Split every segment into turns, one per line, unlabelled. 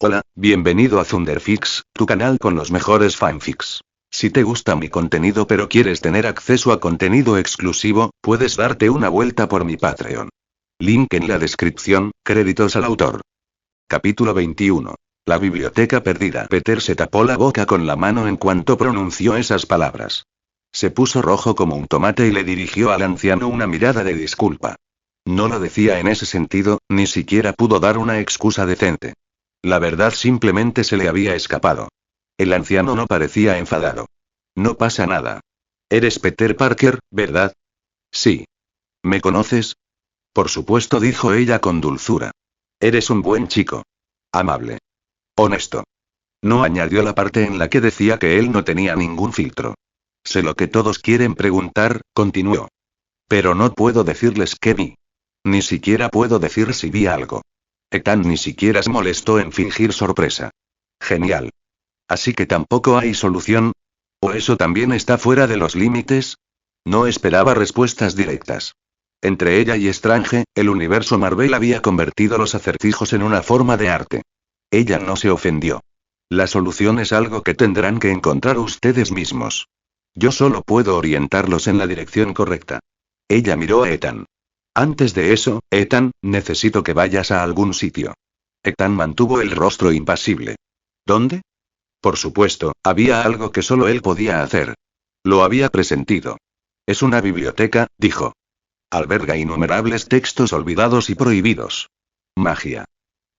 Hola, bienvenido a Thunderfix, tu canal con los mejores fanfics. Si te gusta mi contenido pero quieres tener acceso a contenido exclusivo, puedes darte una vuelta por mi Patreon. Link en la descripción, créditos al autor. Capítulo 21. La biblioteca perdida. Peter se tapó la boca con la mano en cuanto pronunció esas palabras. Se puso rojo como un tomate y le dirigió al anciano una mirada de disculpa. No lo decía en ese sentido, ni siquiera pudo dar una excusa decente. La verdad simplemente se le había escapado. El anciano no parecía enfadado. No pasa nada. Eres Peter Parker, ¿verdad? Sí. ¿Me conoces? Por supuesto, dijo ella con dulzura. Eres un buen chico. Amable. Honesto. No añadió la parte en la que decía que él no tenía ningún filtro. Sé lo que todos quieren preguntar, continuó. Pero no puedo decirles qué vi. Ni siquiera puedo decir si vi algo. Ethan ni siquiera se molestó en fingir sorpresa. Genial. Así que tampoco hay solución. ¿O eso también está fuera de los límites? No esperaba respuestas directas. Entre ella y Strange, el universo Marvel había convertido los acertijos en una forma de arte. Ella no se ofendió. La solución es algo que tendrán que encontrar ustedes mismos. Yo solo puedo orientarlos en la dirección correcta. Ella miró a Ethan. Antes de eso, Ethan, necesito que vayas a algún sitio. Ethan mantuvo el rostro impasible. ¿Dónde? Por supuesto, había algo que solo él podía hacer. Lo había presentido. Es una biblioteca, dijo. Alberga innumerables textos olvidados y prohibidos. Magia.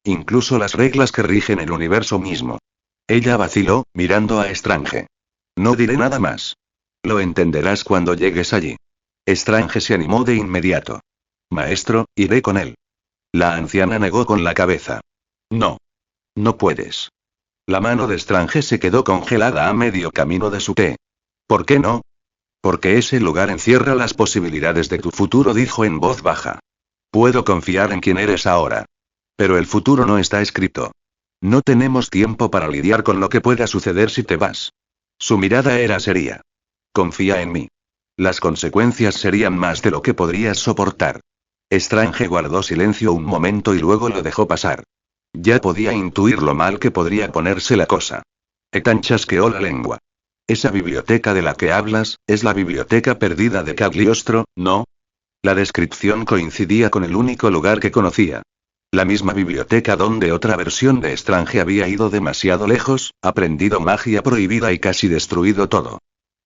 Incluso las reglas que rigen el universo mismo. Ella vaciló, mirando a Strange. No diré nada más. Lo entenderás cuando llegues allí. Strange se animó de inmediato. Maestro, iré con él. La anciana negó con la cabeza. No. No puedes. La mano de Strange se quedó congelada a medio camino de su té. ¿Por qué no? Porque ese lugar encierra las posibilidades de tu futuro, dijo en voz baja. Puedo confiar en quien eres ahora. Pero el futuro no está escrito. No tenemos tiempo para lidiar con lo que pueda suceder si te vas. Su mirada era seria. Confía en mí. Las consecuencias serían más de lo que podrías soportar. Strange guardó silencio un momento y luego lo dejó pasar. Ya podía intuir lo mal que podría ponerse la cosa. Ethan chasqueó la lengua. Esa biblioteca de la que hablas, es la biblioteca perdida de Cagliostro, ¿no? La descripción coincidía con el único lugar que conocía. La misma biblioteca donde otra versión de Strange había ido demasiado lejos, aprendido magia prohibida y casi destruido todo.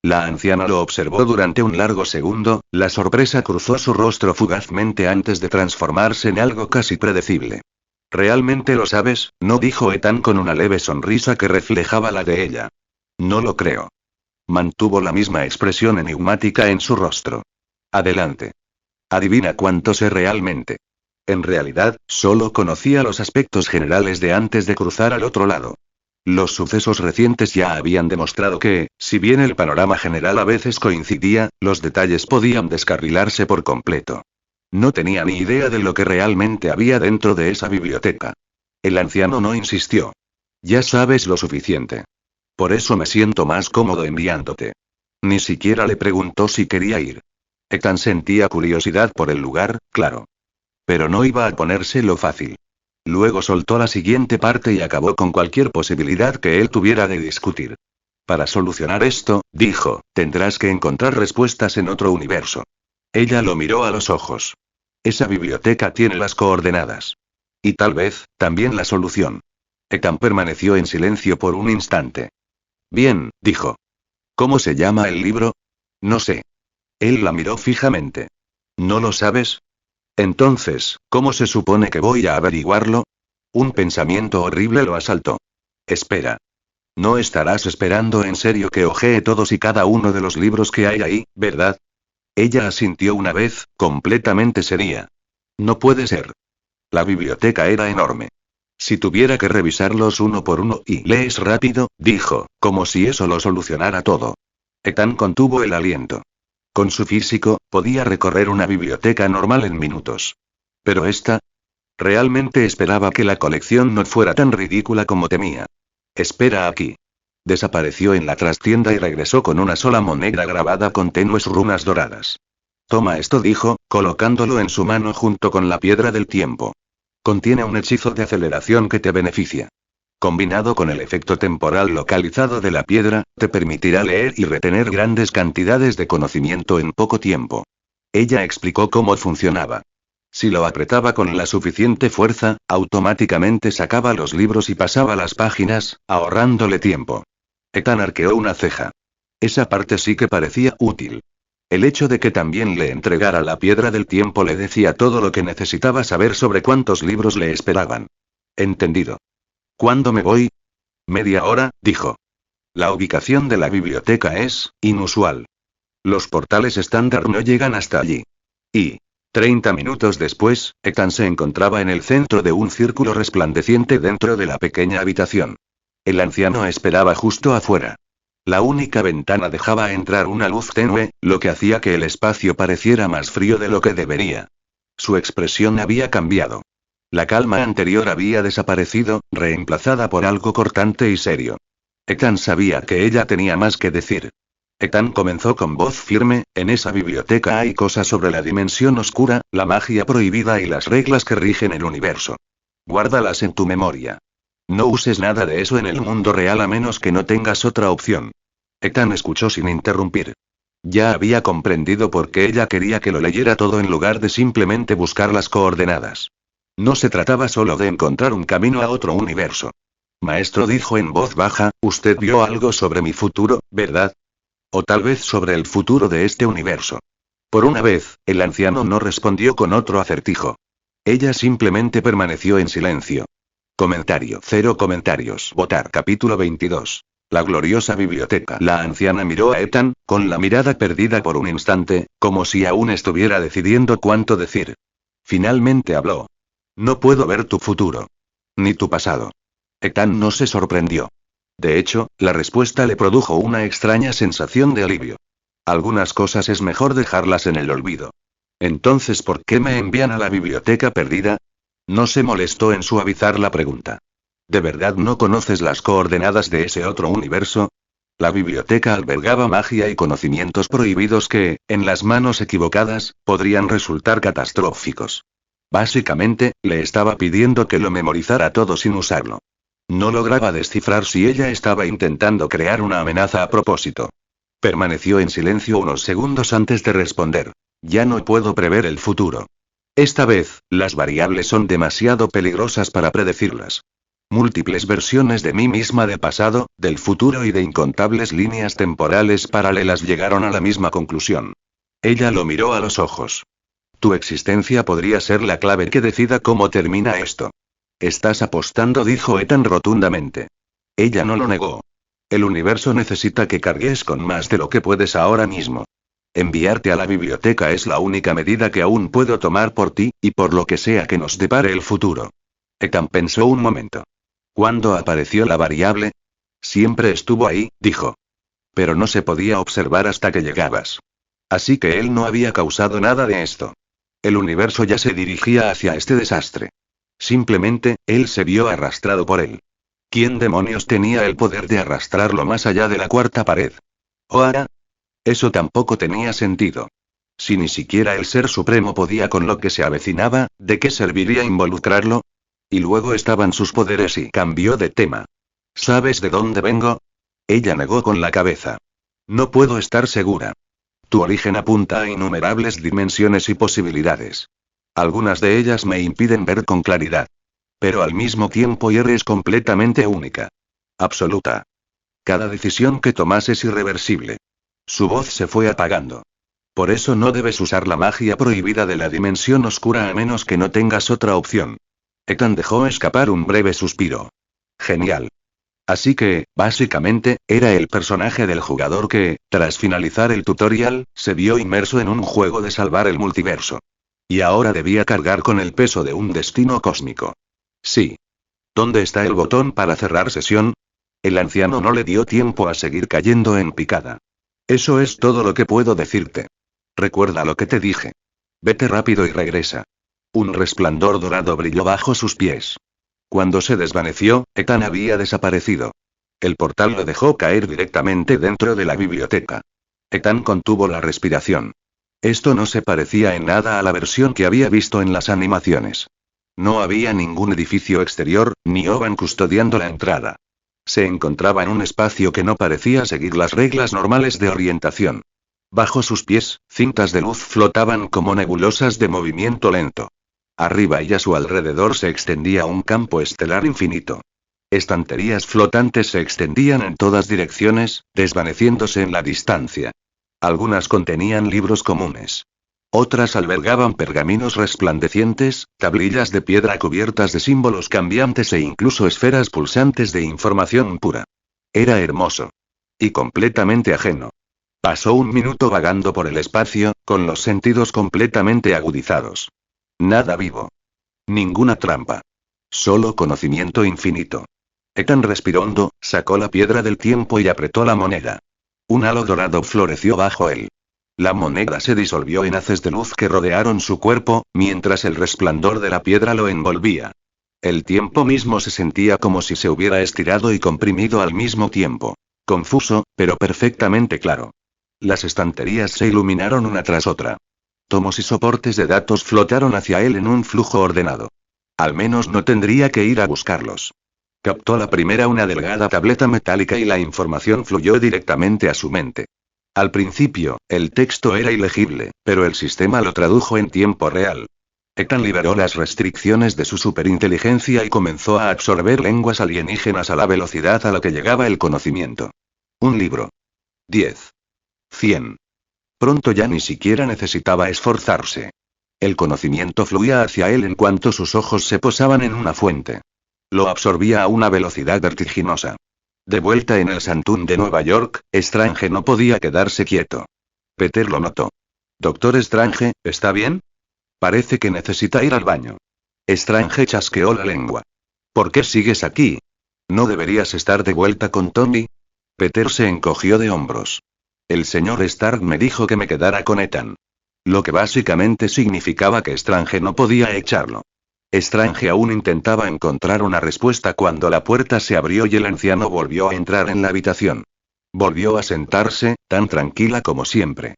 La anciana lo observó durante un largo segundo, la sorpresa cruzó su rostro fugazmente antes de transformarse en algo casi predecible. ¿Realmente lo sabes? No, dijo Ethan con una leve sonrisa que reflejaba la de ella. No lo creo. Mantuvo la misma expresión enigmática en su rostro. Adelante. Adivina cuánto sé realmente. En realidad, solo conocía los aspectos generales de antes de cruzar al otro lado. Los sucesos recientes ya habían demostrado que, si bien el panorama general a veces coincidía, los detalles podían descarrilarse por completo. No tenía ni idea de lo que realmente había dentro de esa biblioteca. El anciano no insistió. Ya sabes lo suficiente. Por eso me siento más cómodo enviándote. Ni siquiera le preguntó si quería ir. Ethan sentía curiosidad por el lugar, claro. Pero no iba a ponérselo fácil. Luego soltó la siguiente parte y acabó con cualquier posibilidad que él tuviera de discutir. Para solucionar esto, dijo, tendrás que encontrar respuestas en otro universo. Ella lo miró a los ojos. Esa biblioteca tiene las coordenadas. Y tal vez, también la solución. Ethan permaneció en silencio por un instante. Bien, dijo. ¿Cómo se llama el libro? No sé. Él la miró fijamente. ¿No lo sabes? Entonces, ¿cómo se supone que voy a averiguarlo? Un pensamiento horrible lo asaltó. Espera. No estarás esperando en serio que hojee todos y cada uno de los libros que hay ahí, ¿verdad? Ella asintió una vez, completamente seria. No puede ser. La biblioteca era enorme. Si tuviera que revisarlos uno por uno y lees rápido, dijo, como si eso lo solucionara todo. Ethan contuvo el aliento. Con su físico, podía recorrer una biblioteca normal en minutos. Pero esta... Realmente esperaba que la colección no fuera tan ridícula como temía. Espera aquí. Desapareció en la trastienda y regresó con una sola moneda grabada con tenues runas doradas. Toma esto, dijo, colocándolo en su mano junto con la piedra del tiempo. Contiene un hechizo de aceleración que te beneficia. Combinado con el efecto temporal localizado de la piedra, te permitirá leer y retener grandes cantidades de conocimiento en poco tiempo. Ella explicó cómo funcionaba. Si lo apretaba con la suficiente fuerza, automáticamente sacaba los libros y pasaba las páginas, ahorrándole tiempo. Ethan arqueó una ceja. Esa parte sí que parecía útil. El hecho de que también le entregara la piedra del tiempo le decía todo lo que necesitaba saber sobre cuántos libros le esperaban. Entendido. ¿Cuándo me voy? Media hora, dijo. La ubicación de la biblioteca es inusual. Los portales estándar no llegan hasta allí. Y 30 minutos después, Ethan se encontraba en el centro de un círculo resplandeciente dentro de la pequeña habitación. El anciano esperaba justo afuera. La única ventana dejaba entrar una luz tenue, lo que hacía que el espacio pareciera más frío de lo que debería. Su expresión había cambiado. La calma anterior había desaparecido, reemplazada por algo cortante y serio. Ethan sabía que ella tenía más que decir. Ethan comenzó con voz firme, en esa biblioteca hay cosas sobre la dimensión oscura, la magia prohibida y las reglas que rigen el universo. Guárdalas en tu memoria. No uses nada de eso en el mundo real a menos que no tengas otra opción. Ethan escuchó sin interrumpir. Ya había comprendido por qué ella quería que lo leyera todo en lugar de simplemente buscar las coordenadas. No se trataba solo de encontrar un camino a otro universo. Maestro, dijo en voz baja, usted vio algo sobre mi futuro, ¿verdad? O tal vez sobre el futuro de este universo. Por una vez, el anciano no respondió con otro acertijo. Ella simplemente permaneció en silencio. Comentario. 0 comentarios. Votar. Capítulo 22. La gloriosa biblioteca. La anciana miró a Ethan, con la mirada perdida por un instante, como si aún estuviera decidiendo cuánto decir. Finalmente habló. No puedo ver tu futuro. Ni tu pasado. Ethan no se sorprendió. De hecho, la respuesta le produjo una extraña sensación de alivio. Algunas cosas es mejor dejarlas en el olvido. Entonces, ¿por qué me envían a la biblioteca perdida? No se molestó en suavizar la pregunta. ¿De verdad no conoces las coordenadas de ese otro universo? La biblioteca albergaba magia y conocimientos prohibidos que, en las manos equivocadas, podrían resultar catastróficos. Básicamente, le estaba pidiendo que lo memorizara todo sin usarlo. No lograba descifrar si ella estaba intentando crear una amenaza a propósito. Permaneció en silencio unos segundos antes de responder. Ya no puedo prever el futuro. Esta vez, las variables son demasiado peligrosas para predecirlas. Múltiples versiones de mí misma del pasado, del futuro y de incontables líneas temporales paralelas llegaron a la misma conclusión. Ella lo miró a los ojos. Tu existencia podría ser la clave que decida cómo termina esto. Estás apostando, dijo Ethan rotundamente. Ella no lo negó. El universo necesita que cargues con más de lo que puedes ahora mismo. Enviarte a la biblioteca es la única medida que aún puedo tomar por ti, y por lo que sea que nos depare el futuro. Ethan pensó un momento. ¿Cuándo apareció la variable? Siempre estuvo ahí, dijo. Pero no se podía observar hasta que llegabas. Así que él no había causado nada de esto. El universo ya se dirigía hacia este desastre. Simplemente, él se vio arrastrado por él. ¿Quién demonios tenía el poder de arrastrarlo más allá de la cuarta pared? ¿Oara? Eso tampoco tenía sentido. Si ni siquiera el Ser Supremo podía con lo que se avecinaba, ¿de qué serviría involucrarlo? Y luego estaban sus poderes y cambió de tema. ¿Sabes de dónde vengo? Ella negó con la cabeza. No puedo estar segura. Tu origen apunta a innumerables dimensiones y posibilidades. Algunas de ellas me impiden ver con claridad. Pero al mismo tiempo eres completamente única. Absoluta. Cada decisión que tomas es irreversible. Su voz se fue apagando. Por eso no debes usar la magia prohibida de la dimensión oscura a menos que no tengas otra opción. Ethan dejó escapar un breve suspiro. Genial. Así que, básicamente, era el personaje del jugador que, tras finalizar el tutorial, se vio inmerso en un juego de salvar el multiverso. Y ahora debía cargar con el peso de un destino cósmico. Sí. ¿Dónde está el botón para cerrar sesión? El anciano no le dio tiempo a seguir cayendo en picada. Eso es todo lo que puedo decirte. Recuerda lo que te dije. Vete rápido y regresa. Un resplandor dorado brilló bajo sus pies. Cuando se desvaneció, Ethan había desaparecido. El portal lo dejó caer directamente dentro de la biblioteca. Ethan contuvo la respiración. Esto no se parecía en nada a la versión que había visto en las animaciones. No había ningún edificio exterior, ni Oban custodiando la entrada. Se encontraba en un espacio que no parecía seguir las reglas normales de orientación. Bajo sus pies, cintas de luz flotaban como nebulosas de movimiento lento. Arriba y a su alrededor se extendía un campo estelar infinito. Estanterías flotantes se extendían en todas direcciones, desvaneciéndose en la distancia. Algunas contenían libros comunes. Otras albergaban pergaminos resplandecientes, tablillas de piedra cubiertas de símbolos cambiantes e incluso esferas pulsantes de información pura. Era hermoso. Y completamente ajeno. Pasó un minuto vagando por el espacio, con los sentidos completamente agudizados. Nada vivo. Ninguna trampa. Solo conocimiento infinito. Ethan respiró hondo, sacó la piedra del tiempo y apretó la moneda. Un halo dorado floreció bajo él. La moneda se disolvió en haces de luz que rodearon su cuerpo, mientras el resplandor de la piedra lo envolvía. El tiempo mismo se sentía como si se hubiera estirado y comprimido al mismo tiempo. Confuso, pero perfectamente claro. Las estanterías se iluminaron una tras otra. Tomos y soportes de datos flotaron hacia él en un flujo ordenado. Al menos no tendría que ir a buscarlos. Captó la primera una delgada tableta metálica y la información fluyó directamente a su mente. Al principio, el texto era ilegible, pero el sistema lo tradujo en tiempo real. Ethan liberó las restricciones de su superinteligencia y comenzó a absorber lenguas alienígenas a la velocidad a la que llegaba el conocimiento. Un libro. 10. 100. Pronto ya ni siquiera necesitaba esforzarse. El conocimiento fluía hacia él en cuanto sus ojos se posaban en una fuente. Lo absorbía a una velocidad vertiginosa. De vuelta en el Santún de Nueva York, Strange no podía quedarse quieto. Peter lo notó. «Doctor Strange, ¿está bien? Parece que necesita ir al baño». Strange chasqueó la lengua. «¿Por qué sigues aquí? ¿No deberías estar de vuelta con Tony?» Peter se encogió de hombros. «El señor Stark me dijo que me quedara con Ethan». Lo que básicamente significaba que Strange no podía echarlo. Strange aún intentaba encontrar una respuesta cuando la puerta se abrió y el anciano volvió a entrar en la habitación. Volvió a sentarse, tan tranquila como siempre.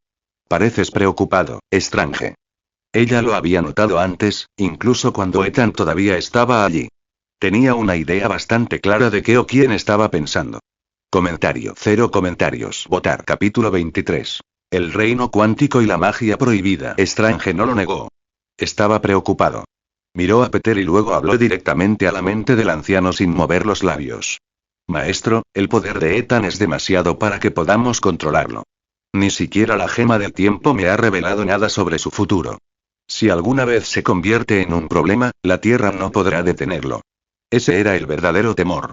«Pareces preocupado, Strange». Ella lo había notado antes, incluso cuando Ethan todavía estaba allí. Tenía una idea bastante clara de qué o quién estaba pensando. Comentario. 0 comentarios. Votar. Capítulo 23. El reino cuántico y la magia prohibida. Strange no lo negó. Estaba preocupado. Miró a Peter y luego habló directamente a la mente del anciano sin mover los labios. «Maestro, el poder de Ethan es demasiado para que podamos controlarlo. Ni siquiera la gema del tiempo me ha revelado nada sobre su futuro. Si alguna vez se convierte en un problema, la Tierra no podrá detenerlo». Ese era el verdadero temor.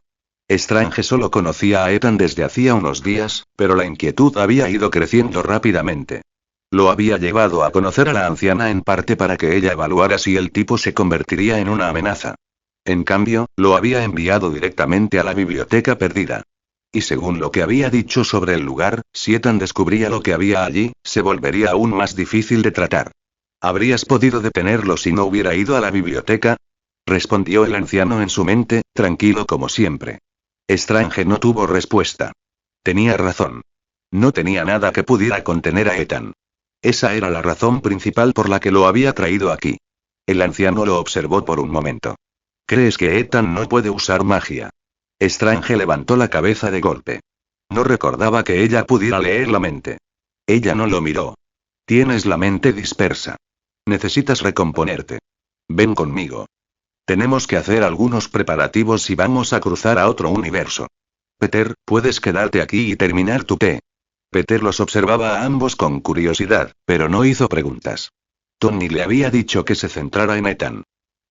Strange solo conocía a Ethan desde hacía unos días, pero la inquietud había ido creciendo rápidamente. Lo había llevado a conocer a la anciana en parte para que ella evaluara si el tipo se convertiría en una amenaza. En cambio, lo había enviado directamente a la biblioteca perdida. Y según lo que había dicho sobre el lugar, si Ethan descubría lo que había allí, se volvería aún más difícil de tratar. «¿Habrías podido detenerlo si no hubiera ido a la biblioteca?», respondió el anciano en su mente, tranquilo como siempre. Strange no tuvo respuesta. Tenía razón. No tenía nada que pudiera contener a Ethan. Esa era la razón principal por la que lo había traído aquí. El anciano lo observó por un momento. «¿Crees que Ethan no puede usar magia?». Strange levantó la cabeza de golpe. No recordaba que ella pudiera leer la mente. Ella no lo miró. «Tienes la mente dispersa. Necesitas recomponerte. Ven conmigo. Tenemos que hacer algunos preparativos y vamos a cruzar a otro universo. Peter, puedes quedarte aquí y terminar tu té». Peter los observaba a ambos con curiosidad, pero no hizo preguntas. Tony le había dicho que se centrara en Ethan.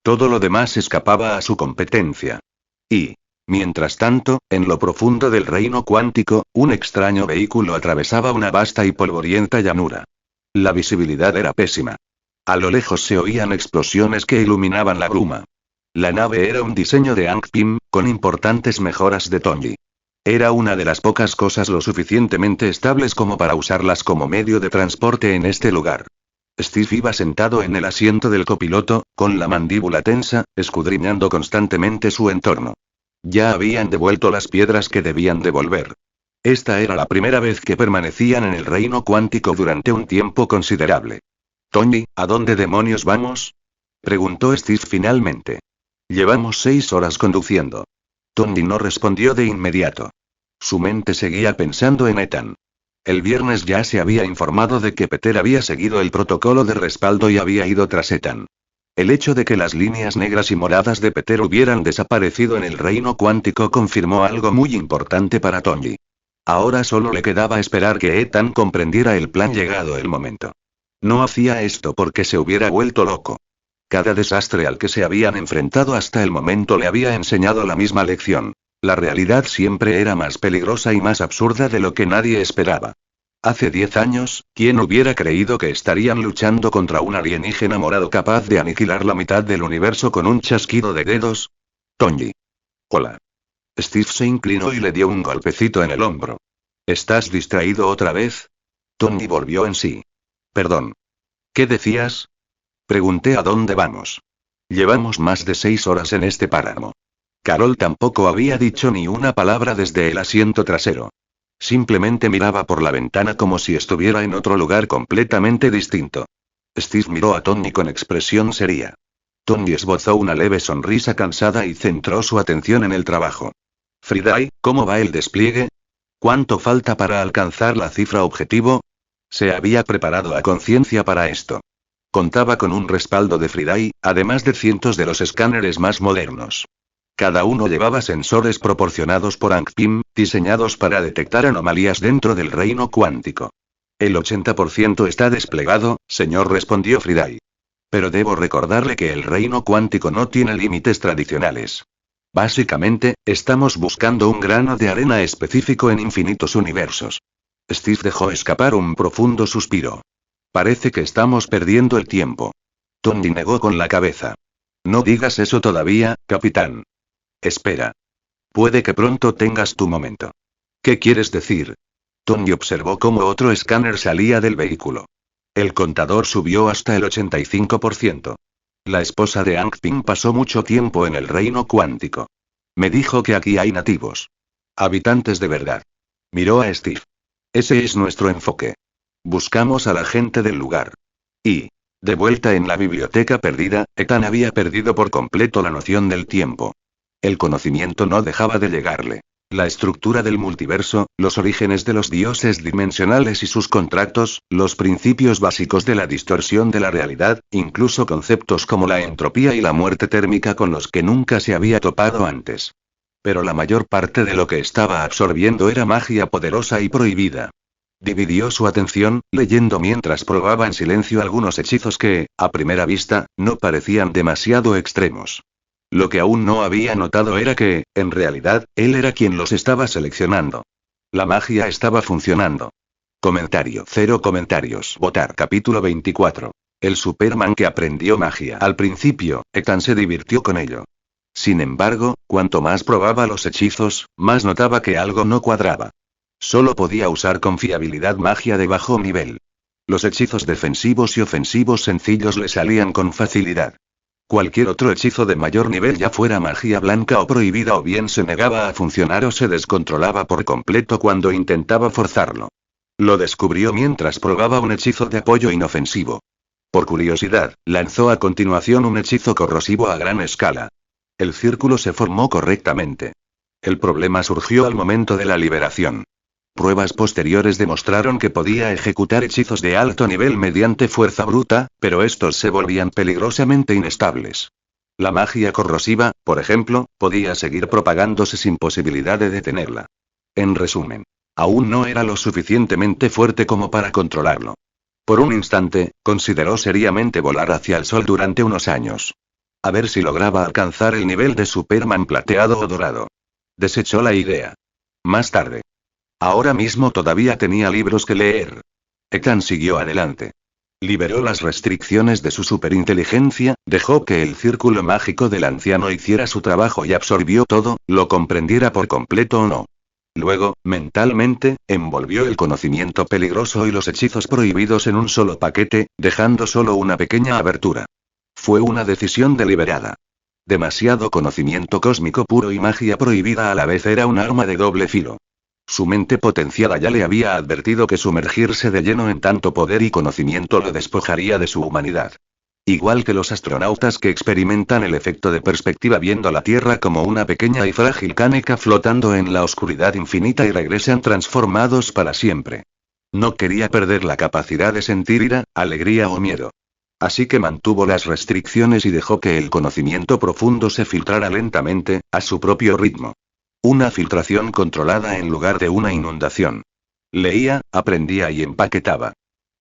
Todo lo demás escapaba a su competencia. Y, mientras tanto, en lo profundo del reino cuántico, un extraño vehículo atravesaba una vasta y polvorienta llanura. La visibilidad era pésima. A lo lejos se oían explosiones que iluminaban la bruma. La nave era un diseño de Hank Pym, con importantes mejoras de Tony. Era una de las pocas cosas lo suficientemente estables como para usarlas como medio de transporte en este lugar. Steve iba sentado en el asiento del copiloto, con la mandíbula tensa, escudriñando constantemente su entorno. Ya habían devuelto las piedras que debían devolver. Esta era la primera vez que permanecían en el reino cuántico durante un tiempo considerable. «Tony, ¿a dónde demonios vamos?». Preguntó Steve finalmente. Llevamos 6 horas conduciendo. Tony no respondió de inmediato. Su mente seguía pensando en Ethan. El viernes ya se había informado de que Peter había seguido el protocolo de respaldo y había ido tras Ethan. El hecho de que las líneas negras y moradas de Peter hubieran desaparecido en el reino cuántico confirmó algo muy importante para Tony. Ahora solo le quedaba esperar que Ethan comprendiera el plan llegado el momento. No hacía esto porque se hubiera vuelto loco. Cada desastre al que se habían enfrentado hasta el momento le había enseñado la misma lección. La realidad siempre era más peligrosa y más absurda de lo que nadie esperaba. Hace 10 años, ¿quién hubiera creído que estarían luchando contra un alienígena morado capaz de aniquilar la mitad del universo con un chasquido de dedos? Tony. Hola. Steve se inclinó y le dio un golpecito en el hombro. ¿Estás distraído otra vez? Tony volvió en sí. Perdón. ¿Qué decías? Pregunté a dónde vamos. Llevamos más de 6 horas en este páramo. Carol tampoco había dicho ni una palabra desde el asiento trasero. Simplemente miraba por la ventana como si estuviera en otro lugar completamente distinto. Steve miró a Tony con expresión seria. Tony esbozó una leve sonrisa cansada y centró su atención en el trabajo. Friday, ¿cómo va el despliegue? ¿Cuánto falta para alcanzar la cifra objetivo? Se había preparado a conciencia para esto. Contaba con un respaldo de Friday, además de cientos de los escáneres más modernos. Cada uno llevaba sensores proporcionados por Ankpim, diseñados para detectar anomalías dentro del reino cuántico. El 80% está desplegado, señor, respondió Friday. Pero debo recordarle que el reino cuántico no tiene límites tradicionales. Básicamente, estamos buscando un grano de arena específico en infinitos universos. Steve dejó escapar un profundo suspiro. Parece que estamos perdiendo el tiempo. Tony negó con la cabeza. No digas eso todavía, capitán. Espera. Puede que pronto tengas tu momento. ¿Qué quieres decir? Tony observó cómo otro escáner salía del vehículo. El contador subió hasta el 85%. La esposa de Ankpim pasó mucho tiempo en el reino cuántico. Me dijo que aquí hay nativos. Habitantes de verdad. Miró a Steve. Ese es nuestro enfoque. Buscamos a la gente del lugar. Y, de vuelta en la biblioteca perdida, Ethan había perdido por completo la noción del tiempo. El conocimiento no dejaba de llegarle. La estructura del multiverso, los orígenes de los dioses dimensionales y sus contratos, los principios básicos de la distorsión de la realidad, incluso conceptos como la entropía y la muerte térmica con los que nunca se había topado antes. Pero la mayor parte de lo que estaba absorbiendo era magia poderosa y prohibida. Dividió su atención, leyendo mientras probaba en silencio algunos hechizos que, a primera vista, no parecían demasiado extremos. Lo que aún no había notado era que, en realidad, él era quien los estaba seleccionando. La magia estaba funcionando. Comentario. 0 comentarios. Votar. Capítulo 24. El Superman que aprendió magia. Al principio, Ethan se divirtió con ello. Sin embargo, cuanto más probaba los hechizos, más notaba que algo no cuadraba. Solo podía usar con fiabilidad magia de bajo nivel. Los hechizos defensivos y ofensivos sencillos le salían con facilidad. Cualquier otro hechizo de mayor nivel, ya fuera magia blanca o prohibida, o bien se negaba a funcionar o se descontrolaba por completo cuando intentaba forzarlo. Lo descubrió mientras probaba un hechizo de apoyo inofensivo. Por curiosidad, lanzó a continuación un hechizo corrosivo a gran escala. El círculo se formó correctamente. El problema surgió al momento de la liberación. Pruebas posteriores demostraron que podía ejecutar hechizos de alto nivel mediante fuerza bruta, pero estos se volvían peligrosamente inestables. La magia corrosiva, por ejemplo, podía seguir propagándose sin posibilidad de detenerla. En resumen, aún no era lo suficientemente fuerte como para controlarlo. Por un instante, consideró seriamente volar hacia el sol durante unos años. A ver si lograba alcanzar el nivel de Superman plateado o dorado. Desechó la idea. Más tarde. Ahora mismo todavía tenía libros que leer. Ethan siguió adelante. Liberó las restricciones de su superinteligencia, dejó que el círculo mágico del anciano hiciera su trabajo y absorbió todo, lo comprendiera por completo o no. Luego, mentalmente, envolvió el conocimiento peligroso y los hechizos prohibidos en un solo paquete, dejando solo una pequeña abertura. Fue una decisión deliberada. Demasiado conocimiento cósmico puro y magia prohibida a la vez era un arma de doble filo. Su mente potenciada ya le había advertido que sumergirse de lleno en tanto poder y conocimiento lo despojaría de su humanidad. Igual que los astronautas que experimentan el efecto de perspectiva viendo la Tierra como una pequeña y frágil caneca flotando en la oscuridad infinita y regresan transformados para siempre. No quería perder la capacidad de sentir ira, alegría o miedo. Así que mantuvo las restricciones y dejó que el conocimiento profundo se filtrara lentamente, a su propio ritmo. Una filtración controlada en lugar de una inundación. Leía, aprendía y empaquetaba.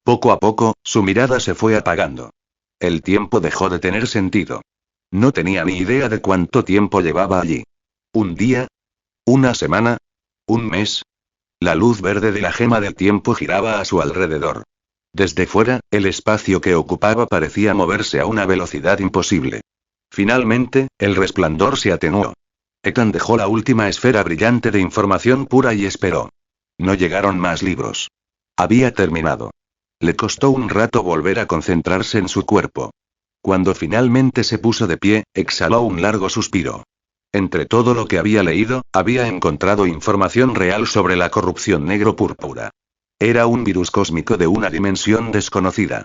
Poco a poco, su mirada se fue apagando. El tiempo dejó de tener sentido. No tenía ni idea de cuánto tiempo llevaba allí. ¿Un día? ¿Una semana? ¿Un mes? La luz verde de la gema del tiempo giraba a su alrededor. Desde fuera, el espacio que ocupaba parecía moverse a una velocidad imposible. Finalmente, el resplandor se atenuó. Ethan dejó la última esfera brillante de información pura y esperó. No llegaron más libros. Había terminado. Le costó un rato volver a concentrarse en su cuerpo. Cuando finalmente se puso de pie, exhaló un largo suspiro. Entre todo lo que había leído, había encontrado información real sobre la corrupción negro-púrpura. Era un virus cósmico de una dimensión desconocida.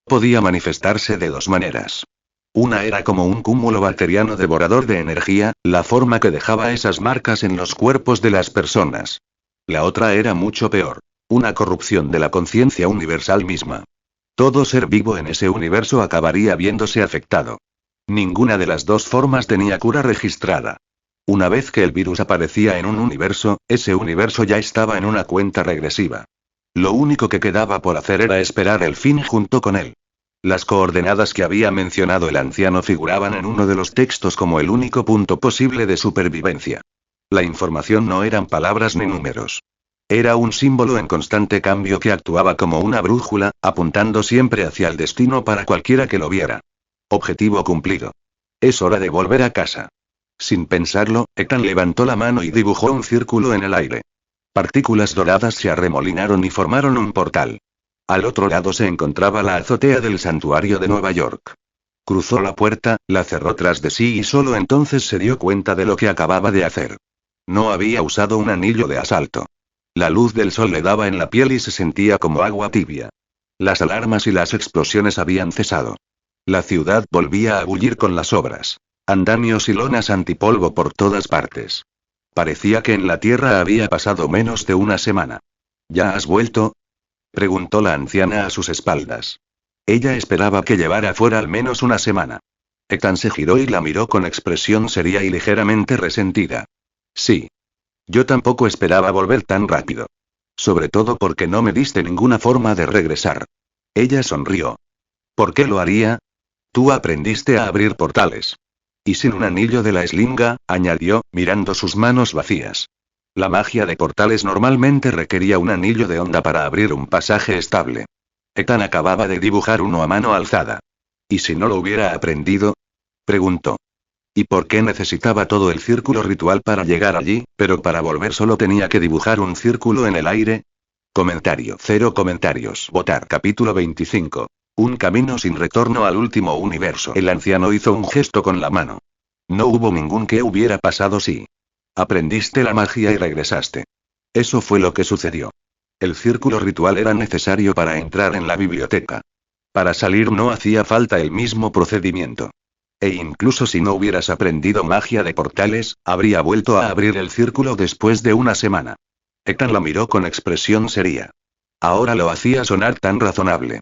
Podía manifestarse de dos maneras. Una era como un cúmulo bacteriano devorador de energía, la forma que dejaba esas marcas en los cuerpos de las personas. La otra era mucho peor. Una corrupción de la conciencia universal misma. Todo ser vivo en ese universo acabaría viéndose afectado. Ninguna de las dos formas tenía cura registrada. Una vez que el virus aparecía en un universo, ese universo ya estaba en una cuenta regresiva. Lo único que quedaba por hacer era esperar el fin junto con él. Las coordenadas que había mencionado el anciano figuraban en uno de los textos como el único punto posible de supervivencia. La información no eran palabras ni números. Era un símbolo en constante cambio que actuaba como una brújula, apuntando siempre hacia el destino para cualquiera que lo viera. Objetivo cumplido. Es hora de volver a casa. Sin pensarlo, Ethan levantó la mano y dibujó un círculo en el aire. Partículas doradas se arremolinaron y formaron un portal. Al otro lado se encontraba la azotea del santuario de Nueva York. Cruzó la puerta, la cerró tras de sí y solo entonces se dio cuenta de lo que acababa de hacer. No había usado un anillo de asalto. La luz del sol le daba en la piel y se sentía como agua tibia. Las alarmas y las explosiones habían cesado. La ciudad volvía a bullir con las obras. Andamios y lonas antipolvo por todas partes. Parecía que en la tierra había pasado menos de una semana. ¿Ya has vuelto?, preguntó la anciana a sus espaldas. Ella esperaba que llevara fuera al menos una semana. Ethan se giró y la miró con expresión seria y ligeramente resentida. Sí. Yo tampoco esperaba volver tan rápido. Sobre todo porque no me diste ninguna forma de regresar. Ella sonrió. ¿Por qué lo haría? Tú aprendiste a abrir portales. Y sin un anillo de la eslinga, añadió, mirando sus manos vacías. La magia de portales normalmente requería un anillo de onda para abrir un pasaje estable. Ethan acababa de dibujar uno a mano alzada. ¿Y si no lo hubiera aprendido?, preguntó. ¿Y por qué necesitaba todo el círculo ritual para llegar allí, pero para volver solo tenía que dibujar un círculo en el aire? Comentario. 0 comentarios. Votar. Capítulo 25. Un camino sin retorno al último universo. El anciano hizo un gesto con la mano. No hubo ningún qué hubiera pasado si. Aprendiste la magia y regresaste. Eso fue lo que sucedió. El círculo ritual era necesario para entrar en la biblioteca. Para salir no hacía falta el mismo procedimiento. E incluso si no hubieras aprendido magia de portales, habría vuelto a abrir el círculo después de una semana. Ethan la miró con expresión seria. Ahora lo hacía sonar tan razonable.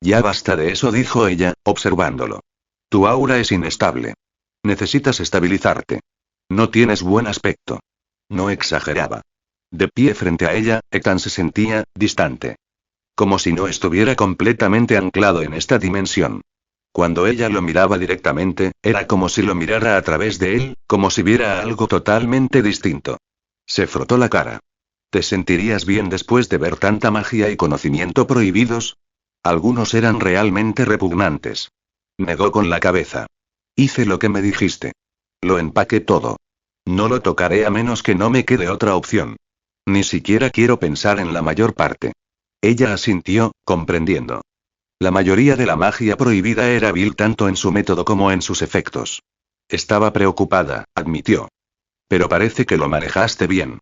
Ya basta de eso, dijo ella, observándolo. Tu aura es inestable. Necesitas estabilizarte. No tienes buen aspecto. No exageraba. De pie frente a ella, Ethan se sentía distante. Como si no estuviera completamente anclado en esta dimensión. Cuando ella lo miraba directamente, era como si lo mirara a través de él, como si viera algo totalmente distinto. Se frotó la cara. ¿Te sentirías bien después de ver tanta magia y conocimiento prohibidos? Algunos eran realmente repugnantes. Negó con la cabeza. Hice lo que me dijiste. Lo empaqué todo. No lo tocaré a menos que no me quede otra opción. Ni siquiera quiero pensar en la mayor parte. Ella asintió, comprendiendo. La mayoría de la magia prohibida era vil tanto en su método como en sus efectos. Estaba preocupada, admitió. Pero parece que lo manejaste bien.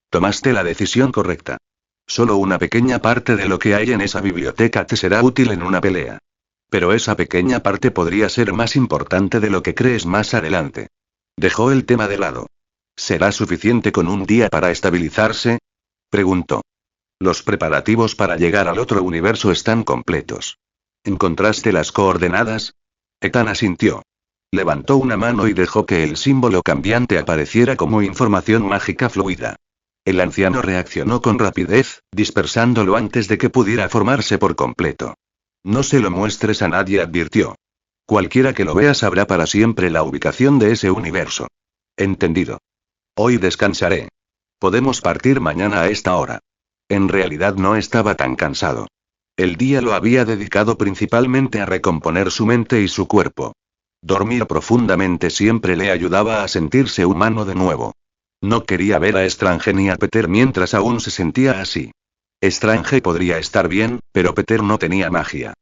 Tomaste la decisión correcta. Solo una pequeña parte de lo que hay en esa biblioteca te será útil en una pelea. Pero esa pequeña parte podría ser más importante de lo que crees más adelante. Dejó el tema de lado. ¿Será suficiente con un día para estabilizarse? Preguntó. Los preparativos para llegar al otro universo están completos. ¿Encontraste las coordenadas? Ethan asintió. Levantó una mano y dejó que el símbolo cambiante apareciera como información mágica fluida. El anciano reaccionó con rapidez, dispersándolo antes de que pudiera formarse por completo. No se lo muestres a nadie, advirtió. Cualquiera que lo vea sabrá para siempre la ubicación de ese universo. Entendido. Hoy descansaré. Podemos partir mañana a esta hora. En realidad no estaba tan cansado. El día lo había dedicado principalmente a recomponer su mente y su cuerpo. Dormir profundamente siempre le ayudaba a sentirse humano de nuevo. No quería ver a Strange ni a Peter mientras aún se sentía así. Strange podría estar bien, pero Peter no tenía magia.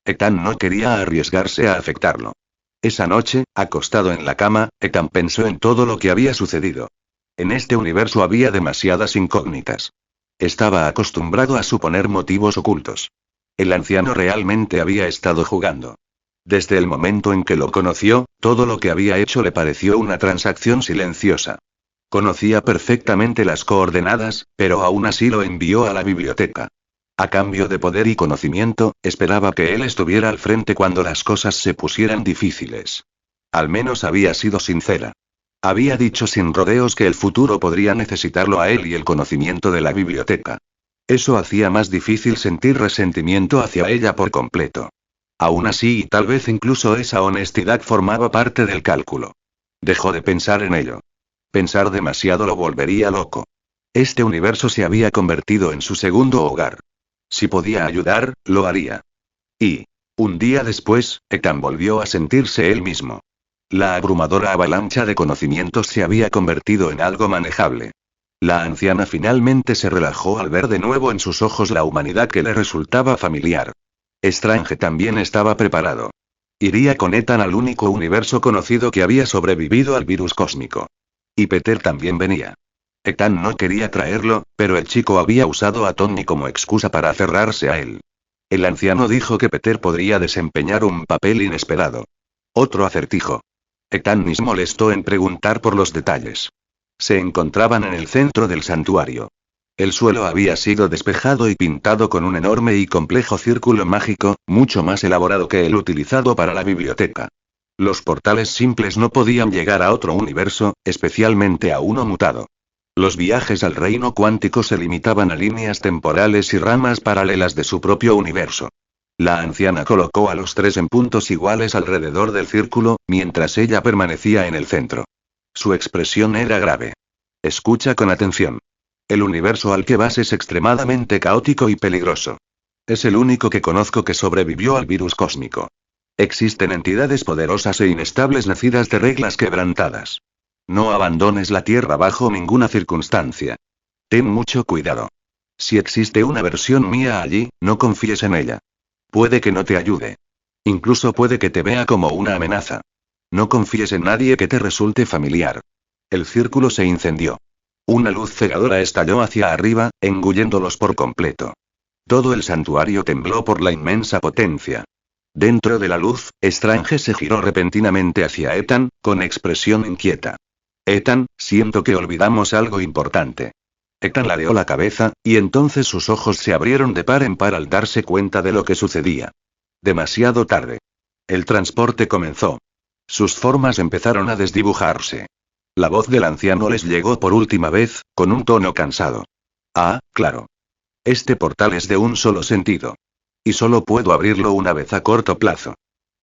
Ethan no quería arriesgarse a afectarlo. Esa noche, acostado en la cama, Ethan pensó en todo lo que había sucedido. En este universo había demasiadas incógnitas. Estaba acostumbrado a suponer motivos ocultos. El anciano realmente había estado jugando. Desde el momento en que lo conoció, todo lo que había hecho le pareció una transacción silenciosa. Conocía perfectamente las coordenadas, pero aún así lo envió a la biblioteca. A cambio de poder y conocimiento, esperaba que él estuviera al frente cuando las cosas se pusieran difíciles. Al menos había sido sincera. Había dicho sin rodeos que el futuro podría necesitarlo a él y el conocimiento de la biblioteca. Eso hacía más difícil sentir resentimiento hacia ella por completo. Aún así, y tal vez incluso esa honestidad formaba parte del cálculo. Dejó de pensar en ello. Pensar demasiado lo volvería loco. Este universo se había convertido en su segundo hogar. Si podía ayudar, lo haría. Y, un día después, Ethan volvió a sentirse él mismo. La abrumadora avalancha de conocimientos se había convertido en algo manejable. La anciana finalmente se relajó al ver de nuevo en sus ojos la humanidad que le resultaba familiar. Strange también estaba preparado. Iría con Ethan al único universo conocido que había sobrevivido al virus cósmico. Y Peter también venía. Ethan no quería traerlo, pero el chico había usado a Tony como excusa para aferrarse a él. El anciano dijo que Peter podría desempeñar un papel inesperado. Otro acertijo. Ethan ni se molestó en preguntar por los detalles. Se encontraban en el centro del santuario. El suelo había sido despejado y pintado con un enorme y complejo círculo mágico, mucho más elaborado que el utilizado para la biblioteca. Los portales simples no podían llegar a otro universo, especialmente a uno mutado. Los viajes al reino cuántico se limitaban a líneas temporales y ramas paralelas de su propio universo. La anciana colocó a los tres en puntos iguales alrededor del círculo, mientras ella permanecía en el centro. Su expresión era grave. Escucha con atención. El universo al que vas es extremadamente caótico y peligroso. Es el único que conozco que sobrevivió al virus cósmico. Existen entidades poderosas e inestables nacidas de reglas quebrantadas. No abandones la Tierra bajo ninguna circunstancia. Ten mucho cuidado. Si existe una versión mía allí, no confíes en ella. Puede que no te ayude. Incluso puede que te vea como una amenaza. No confíes en nadie que te resulte familiar. El círculo se incendió. Una luz cegadora estalló hacia arriba, engulléndolos por completo. Todo el santuario tembló por la inmensa potencia. Dentro de la luz, Strange se giró repentinamente hacia Ethan, con expresión inquieta. Ethan, siento que olvidamos algo importante. Ethan ladeó la cabeza, y entonces sus ojos se abrieron de par en par al darse cuenta de lo que sucedía. Demasiado tarde. El transporte comenzó. Sus formas empezaron a desdibujarse. La voz del anciano les llegó por última vez, con un tono cansado. Ah, claro. Este portal es de un solo sentido. Y solo puedo abrirlo una vez a corto plazo.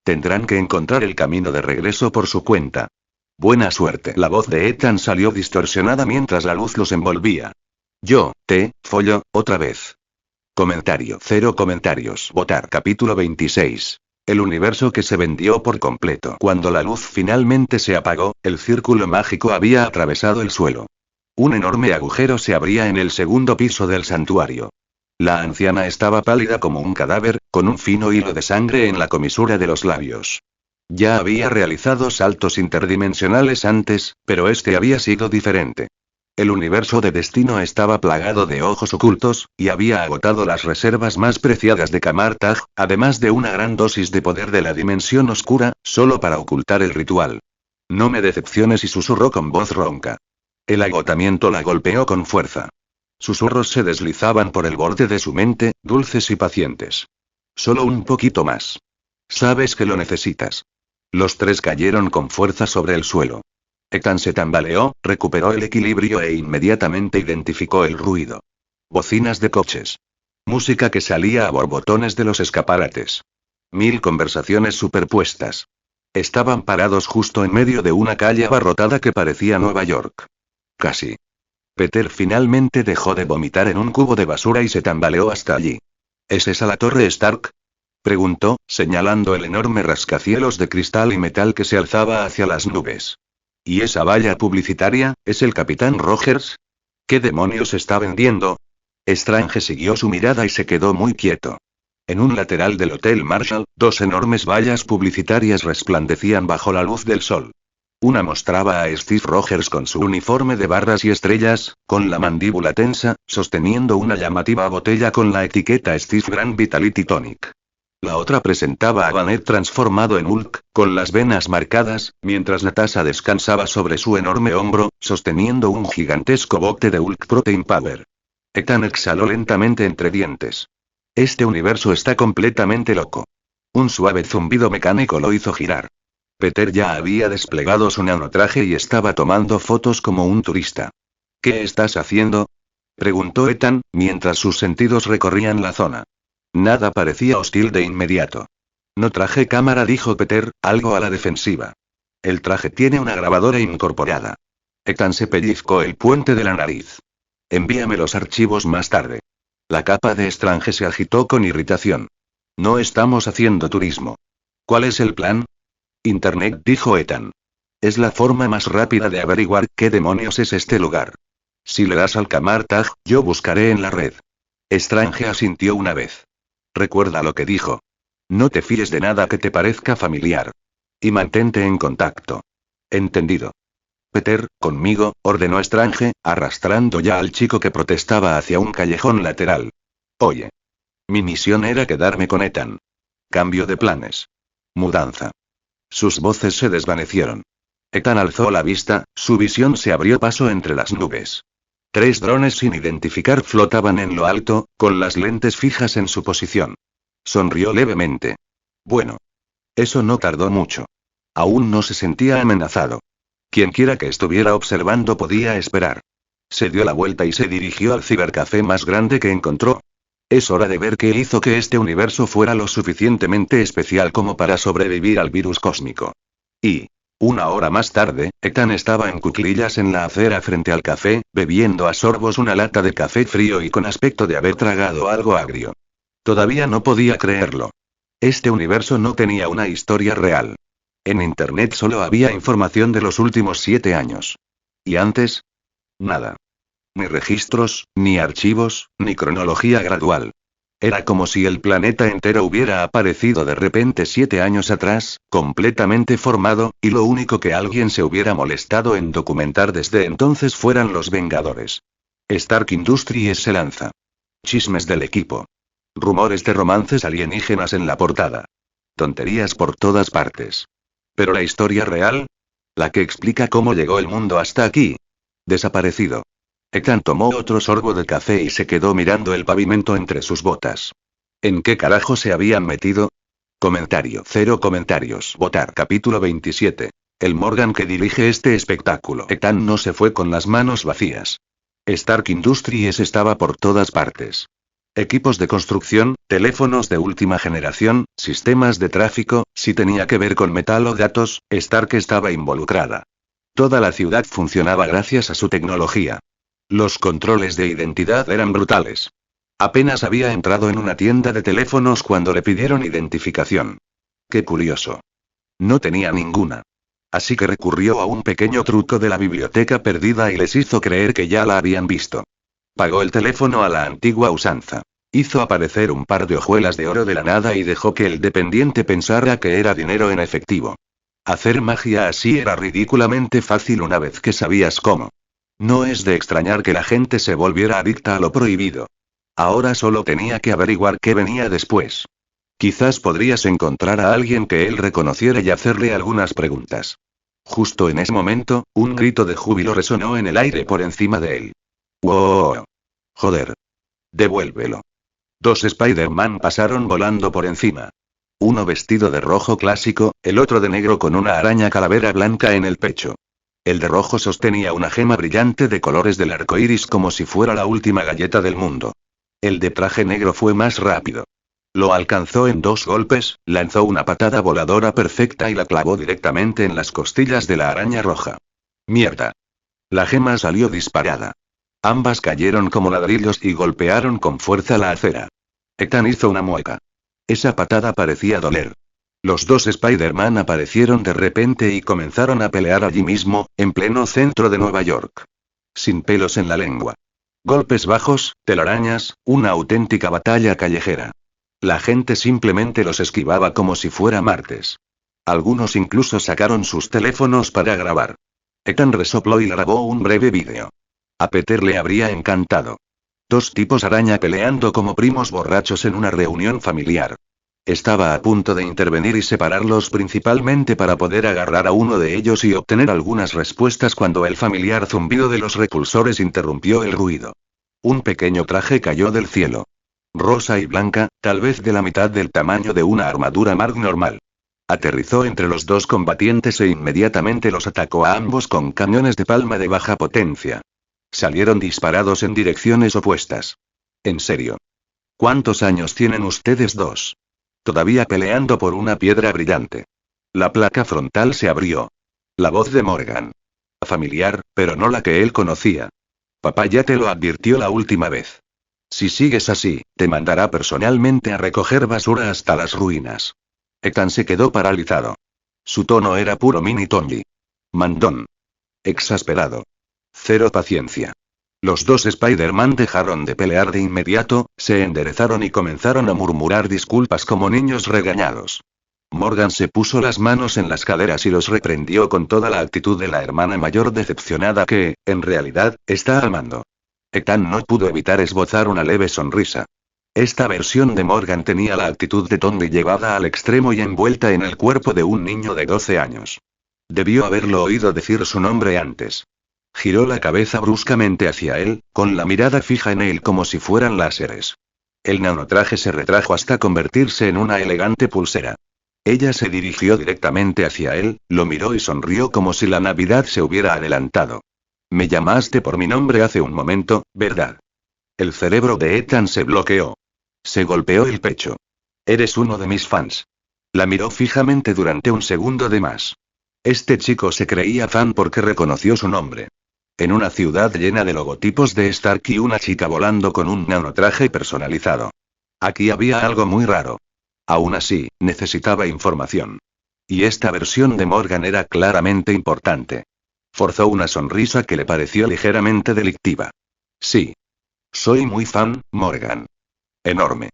Tendrán que encontrar el camino de regreso por su cuenta. Buena suerte. La voz de Ethan salió distorsionada mientras la luz los envolvía. Yo, te, follo, otra vez. Comentario. 0 comentarios. Votar. Capítulo 26. El universo que se vendió por completo. Cuando la luz finalmente se apagó, el círculo mágico había atravesado el suelo. Un enorme agujero se abría en el segundo piso del santuario. La anciana estaba pálida como un cadáver, con un fino hilo de sangre en la comisura de los labios. Ya había realizado saltos interdimensionales antes, pero este había sido diferente. El universo de Destino estaba plagado de ojos ocultos, y había agotado las reservas más preciadas de Kamartaj, además de una gran dosis de poder de la dimensión oscura, solo para ocultar el ritual. No me decepciones, y susurró con voz ronca. El agotamiento la golpeó con fuerza. Susurros se deslizaban por el borde de su mente, dulces y pacientes. Solo un poquito más. Sabes que lo necesitas. Los tres cayeron con fuerza sobre el suelo. Ethan se tambaleó, recuperó el equilibrio e inmediatamente identificó el ruido. Bocinas de coches. Música que salía a borbotones de los escaparates. 1000 conversaciones superpuestas. Estaban parados justo en medio de una calle abarrotada que parecía Nueva York. Casi. Peter finalmente dejó de vomitar en un cubo de basura y se tambaleó hasta allí. ¿Es esa la torre Stark?, preguntó, señalando el enorme rascacielos de cristal y metal que se alzaba hacia las nubes. ¿Y esa valla publicitaria, es el Capitán Rogers? ¿Qué demonios está vendiendo? Strange siguió su mirada y se quedó muy quieto. En un lateral del Hotel Marshall, 2 enormes vallas publicitarias resplandecían bajo la luz del sol. Una mostraba a Steve Rogers con su uniforme de barras y estrellas, con la mandíbula tensa, sosteniendo una llamativa botella con la etiqueta Steve Grand Vitality Tonic. La otra presentaba a Banner transformado en Hulk, con las venas marcadas, mientras Natasha descansaba sobre su enorme hombro, sosteniendo un gigantesco bote de Hulk Protein Power. Ethan exhaló lentamente entre dientes. Este universo está completamente loco. Un suave zumbido mecánico lo hizo girar. Peter ya había desplegado su nanotraje y estaba tomando fotos como un turista. ¿Qué estás haciendo?, preguntó Ethan, mientras sus sentidos recorrían la zona. Nada parecía hostil de inmediato. No traje cámara, dijo Peter, algo a la defensiva. El traje tiene una grabadora incorporada. Ethan se pellizcó el puente de la nariz. Envíame los archivos más tarde. La capa de Strange se agitó con irritación. No estamos haciendo turismo. ¿Cuál es el plan? Internet, dijo Ethan. Es la forma más rápida de averiguar qué demonios es este lugar. Si le das al Kamartaj, yo buscaré en la red. Strange asintió una vez. Recuerda lo que dijo. No te fíes de nada que te parezca familiar. Y mantente en contacto. Entendido. Peter, conmigo, ordenó Strange, arrastrando ya al chico que protestaba hacia un callejón lateral. Oye. Mi misión era quedarme con Ethan. Cambio de planes. Mudanza. Sus voces se desvanecieron. Ethan alzó la vista, su visión se abrió paso entre las nubes. 3 drones sin identificar flotaban en lo alto, con las lentes fijas en su posición. Sonrió levemente. Bueno. Eso no tardó mucho. Aún no se sentía amenazado. Quienquiera que estuviera observando podía esperar. Se dio la vuelta y se dirigió al cibercafé más grande que encontró. Es hora de ver qué hizo que este universo fuera lo suficientemente especial como para sobrevivir al virus cósmico. Y, 1 hora más tarde, Ethan estaba en cuclillas en la acera frente al café, bebiendo a sorbos una lata de café frío y con aspecto de haber tragado algo agrio. Todavía no podía creerlo. Este universo no tenía una historia real. En Internet solo había información de los últimos 7 años. ¿Y antes? Nada. Ni registros, ni archivos, ni cronología gradual. Era como si el planeta entero hubiera aparecido de repente 7 años atrás, completamente formado, y lo único que alguien se hubiera molestado en documentar desde entonces fueran los Vengadores. Stark Industries se lanza. Chismes del equipo. Rumores de romances alienígenas en la portada. Tonterías por todas partes. Pero la historia real, la que explica cómo llegó el mundo hasta aquí, desaparecido. Ethan tomó otro sorbo de café y se quedó mirando el pavimento entre sus botas. ¿En qué carajo se habían metido? Comentario. 0 comentarios. Votar. Capítulo 27. El Morgan que dirige este espectáculo. Ethan no se fue con las manos vacías. Stark Industries estaba por todas partes. Equipos de construcción, teléfonos de última generación, sistemas de tráfico, si tenía que ver con metal o datos, Stark estaba involucrada. Toda la ciudad funcionaba gracias a su tecnología. Los controles de identidad eran brutales. Apenas había entrado en una tienda de teléfonos cuando le pidieron identificación. Qué curioso. No tenía ninguna. Así que recurrió a un pequeño truco de la biblioteca perdida y les hizo creer que ya la habían visto. Pagó el teléfono a la antigua usanza. Hizo aparecer un par de hojuelas de oro de la nada y dejó que el dependiente pensara que era dinero en efectivo. Hacer magia así era ridículamente fácil una vez que sabías cómo. No es de extrañar que la gente se volviera adicta a lo prohibido. Ahora solo tenía que averiguar qué venía después. Quizás podrías encontrar a alguien que él reconociera y hacerle algunas preguntas. Justo en ese momento, un grito de júbilo resonó en el aire por encima de él. ¡Wow! Joder. Devuélvelo. Dos Spider-Man pasaron volando por encima. Uno vestido de rojo clásico, el otro de negro con una araña calavera blanca en el pecho. El de rojo sostenía una gema brillante de colores del arco iris como si fuera la última galleta del mundo. El de traje negro fue más rápido. Lo alcanzó en 2 golpes, lanzó una patada voladora perfecta y la clavó directamente en las costillas de la araña roja. ¡Mierda! La gema salió disparada. Ambas cayeron como ladrillos y golpearon con fuerza la acera. Ethan hizo una mueca. Esa patada parecía doler. Los dos Spider-Man aparecieron de repente y comenzaron a pelear allí mismo, en pleno centro de Nueva York. Sin pelos en la lengua. Golpes bajos, telarañas, una auténtica batalla callejera. La gente simplemente los esquivaba como si fuera martes. Algunos incluso sacaron sus teléfonos para grabar. Ethan resopló y grabó un breve vídeo. A Peter le habría encantado. 2 tipos araña peleando como primos borrachos en una reunión familiar. Estaba a punto de intervenir y separarlos principalmente para poder agarrar a uno de ellos y obtener algunas respuestas cuando el familiar zumbido de los repulsores interrumpió el ruido. Un pequeño traje cayó del cielo. Rosa y blanca, tal vez de la mitad del tamaño de una armadura Mark normal. Aterrizó entre los dos combatientes e inmediatamente los atacó a ambos con cañones de palma de baja potencia. Salieron disparados en direcciones opuestas. En serio. ¿Cuántos años tienen ustedes dos? Todavía peleando por una piedra brillante. La placa frontal se abrió. La voz de Morgan. Familiar, pero no la que él conocía. Papá ya te lo advirtió la última vez. Si sigues así, te mandará personalmente a recoger basura hasta las ruinas. Ethan se quedó paralizado. Su tono era puro mini Tommy. Mandón. Exasperado. Cero paciencia. Los dos Spider-Man dejaron de pelear de inmediato, se enderezaron y comenzaron a murmurar disculpas como niños regañados. Morgan se puso las manos en las caderas y los reprendió con toda la actitud de la hermana mayor decepcionada que, en realidad, está amando. Ethan no pudo evitar esbozar una leve sonrisa. Esta versión de Morgan tenía la actitud de Tommy llevada al extremo y envuelta en el cuerpo de un niño de 12 años. Debió haberlo oído decir su nombre antes. Giró la cabeza bruscamente hacia él, con la mirada fija en él como si fueran láseres. El nanotraje se retrajo hasta convertirse en una elegante pulsera. Ella se dirigió directamente hacia él, lo miró y sonrió como si la Navidad se hubiera adelantado. Me llamaste por mi nombre hace un momento, ¿verdad? El cerebro de Ethan se bloqueó. Se golpeó el pecho. Eres uno de mis fans. La miró fijamente durante un segundo de más. Este chico se creía fan porque reconoció su nombre. En una ciudad llena de logotipos de Stark y una chica volando con un nanotraje personalizado. Aquí había algo muy raro. Aún así, necesitaba información. Y esta versión de Morgan era claramente importante. Forzó una sonrisa que le pareció ligeramente delictiva. Sí. Soy muy fan, Morgan. Enorme.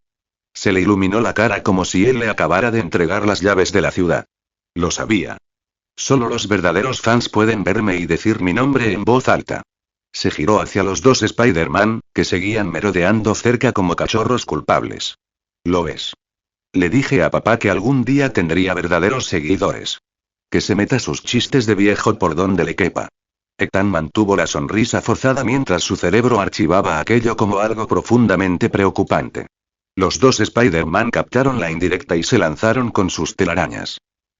Se le iluminó la cara como si él le acabara de entregar las llaves de la ciudad. Lo sabía. Solo los verdaderos fans pueden verme y decir mi nombre en voz alta. Se giró hacia los dos Spider-Man, que seguían merodeando cerca como cachorros culpables. ¿Lo ves? Le dije a papá que algún día tendría verdaderos seguidores. Que se meta sus chistes de viejo por donde le quepa. Ethan mantuvo la sonrisa forzada mientras su cerebro archivaba aquello como algo profundamente preocupante. Los dos Spider-Man captaron la indirecta y se lanzaron con sus telarañas.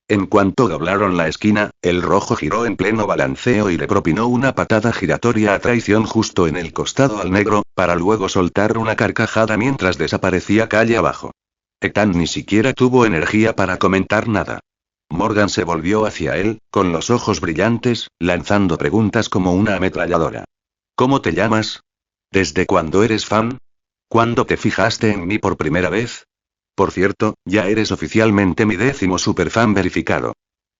En cuanto doblaron la esquina, el rojo giró en pleno balanceo y le propinó una patada giratoria a traición justo en el costado al negro, para luego soltar una carcajada mientras desaparecía calle abajo. Ethan ni siquiera tuvo energía para comentar nada. Morgan se volvió hacia él, con los ojos brillantes, lanzando preguntas como una ametralladora. ¿Cómo te llamas? ¿Desde cuándo eres fan? ¿Cuándo te fijaste en mí por primera vez? Por cierto, ya eres oficialmente mi 10º superfan verificado.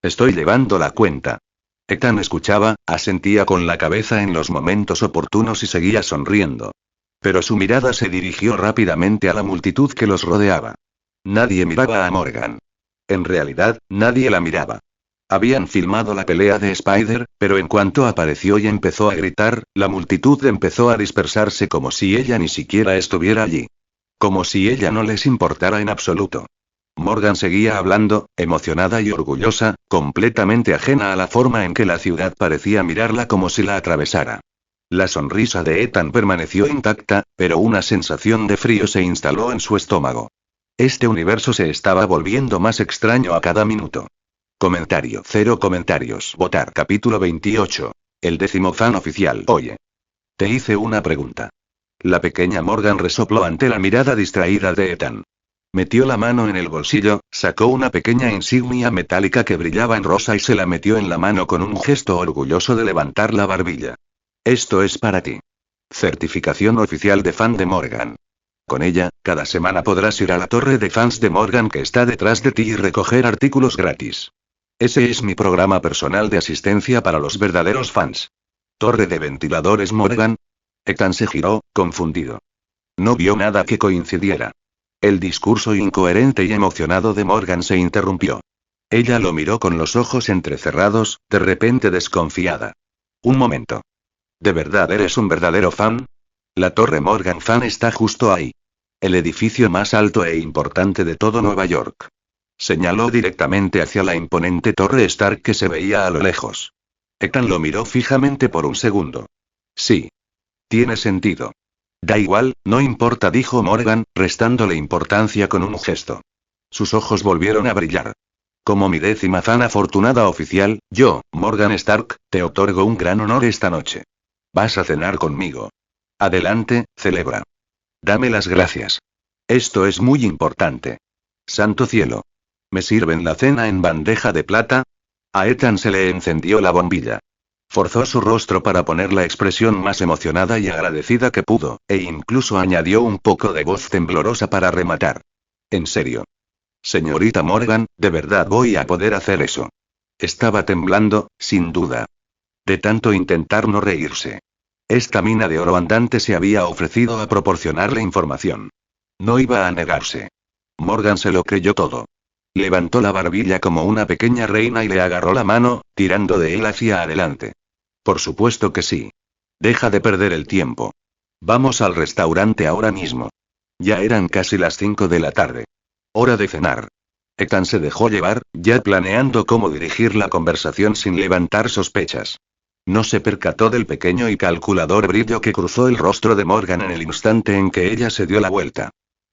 Estoy llevando la cuenta. Ethan escuchaba, asentía con la cabeza en los momentos oportunos y seguía sonriendo. Pero su mirada se dirigió rápidamente a la multitud que los rodeaba. Nadie miraba a Morgan. En realidad, nadie la miraba. Habían filmado la pelea de Spider, pero en cuanto apareció y empezó a gritar, la multitud empezó a dispersarse como si ella ni siquiera estuviera allí. Como si ella no les importara en absoluto. Morgan seguía hablando, emocionada y orgullosa, completamente ajena a la forma en que la ciudad parecía mirarla como si la atravesara. La sonrisa de Ethan permaneció intacta, pero una sensación de frío se instaló en su estómago. Este universo se estaba volviendo más extraño a cada minuto. Comentario. 0 comentarios. Votar. Capítulo 28. El 10º fan oficial. Oye. Te hice una pregunta. La pequeña Morgan resopló ante la mirada distraída de Ethan. Metió la mano en el bolsillo, sacó una pequeña insignia metálica que brillaba en rosa y se la metió en la mano con un gesto orgulloso de levantar la barbilla. Esto es para ti. Certificación oficial de fan de Morgan. Con ella, cada semana podrás ir a la torre de fans de Morgan que está detrás de ti y recoger artículos gratis. Ese es mi programa personal de asistencia para los verdaderos fans. ¿Torre de ventiladores Morgan? Ethan se giró, confundido. No vio nada que coincidiera. El discurso incoherente y emocionado de Morgan se interrumpió. Ella lo miró con los ojos entrecerrados, de repente desconfiada. Un momento. ¿De verdad eres un verdadero fan? La Torre Morgan Fan está justo ahí. El edificio más alto e importante de todo Nueva York. Señaló directamente hacia la imponente Torre Stark que se veía a lo lejos. Ethan lo miró fijamente por un segundo. Sí. Tiene sentido. Da igual, no importa, dijo Morgan, restándole importancia con un gesto. Sus ojos volvieron a brillar. Como mi 10ª fan afortunada oficial, yo, Morgan Stark, te otorgo un gran honor esta noche. Vas a cenar conmigo. Adelante, celebra. Dame las gracias. Esto es muy importante. Santo cielo. ¿Me sirven la cena en bandeja de plata? A Ethan se le encendió la bombilla. Forzó su rostro para poner la expresión más emocionada y agradecida que pudo, e incluso añadió un poco de voz temblorosa para rematar. En serio. Señorita Morgan, ¿de verdad voy a poder hacer eso? Estaba temblando, sin duda. De tanto intentar no reírse. Esta mina de oro andante se había ofrecido a proporcionarle información. No iba a negarse. Morgan se lo creyó todo. Levantó la barbilla como una pequeña reina y le agarró la mano, tirando de él hacia adelante. Por supuesto que sí. Deja de perder el tiempo. Vamos al restaurante ahora mismo. Ya eran casi las 5 de la tarde. Hora de cenar. Ethan se dejó llevar, ya planeando cómo dirigir la conversación sin levantar sospechas. No se percató del pequeño y calculador brillo que cruzó el rostro de Morgan en el instante en que ella se dio la vuelta.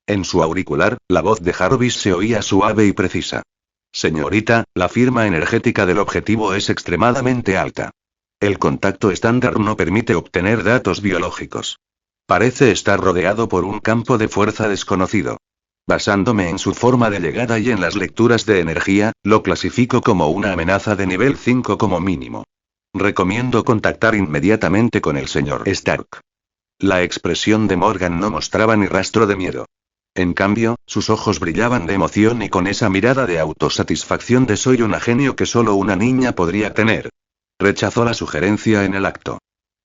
En su auricular, la voz de Jarvis se oía suave y precisa. Señorita, la firma energética del objetivo es extremadamente alta. El contacto estándar no permite obtener datos biológicos. Parece estar rodeado por un campo de fuerza desconocido. Basándome en su forma de llegada y en las lecturas de energía, lo clasifico como una amenaza de nivel 5 como mínimo. Recomiendo contactar inmediatamente con el señor Stark. La expresión de Morgan no mostraba ni rastro de miedo. En cambio, sus ojos brillaban de emoción y con esa mirada de autosatisfacción de soy una genio que solo una niña podría tener. Rechazó la sugerencia en el acto.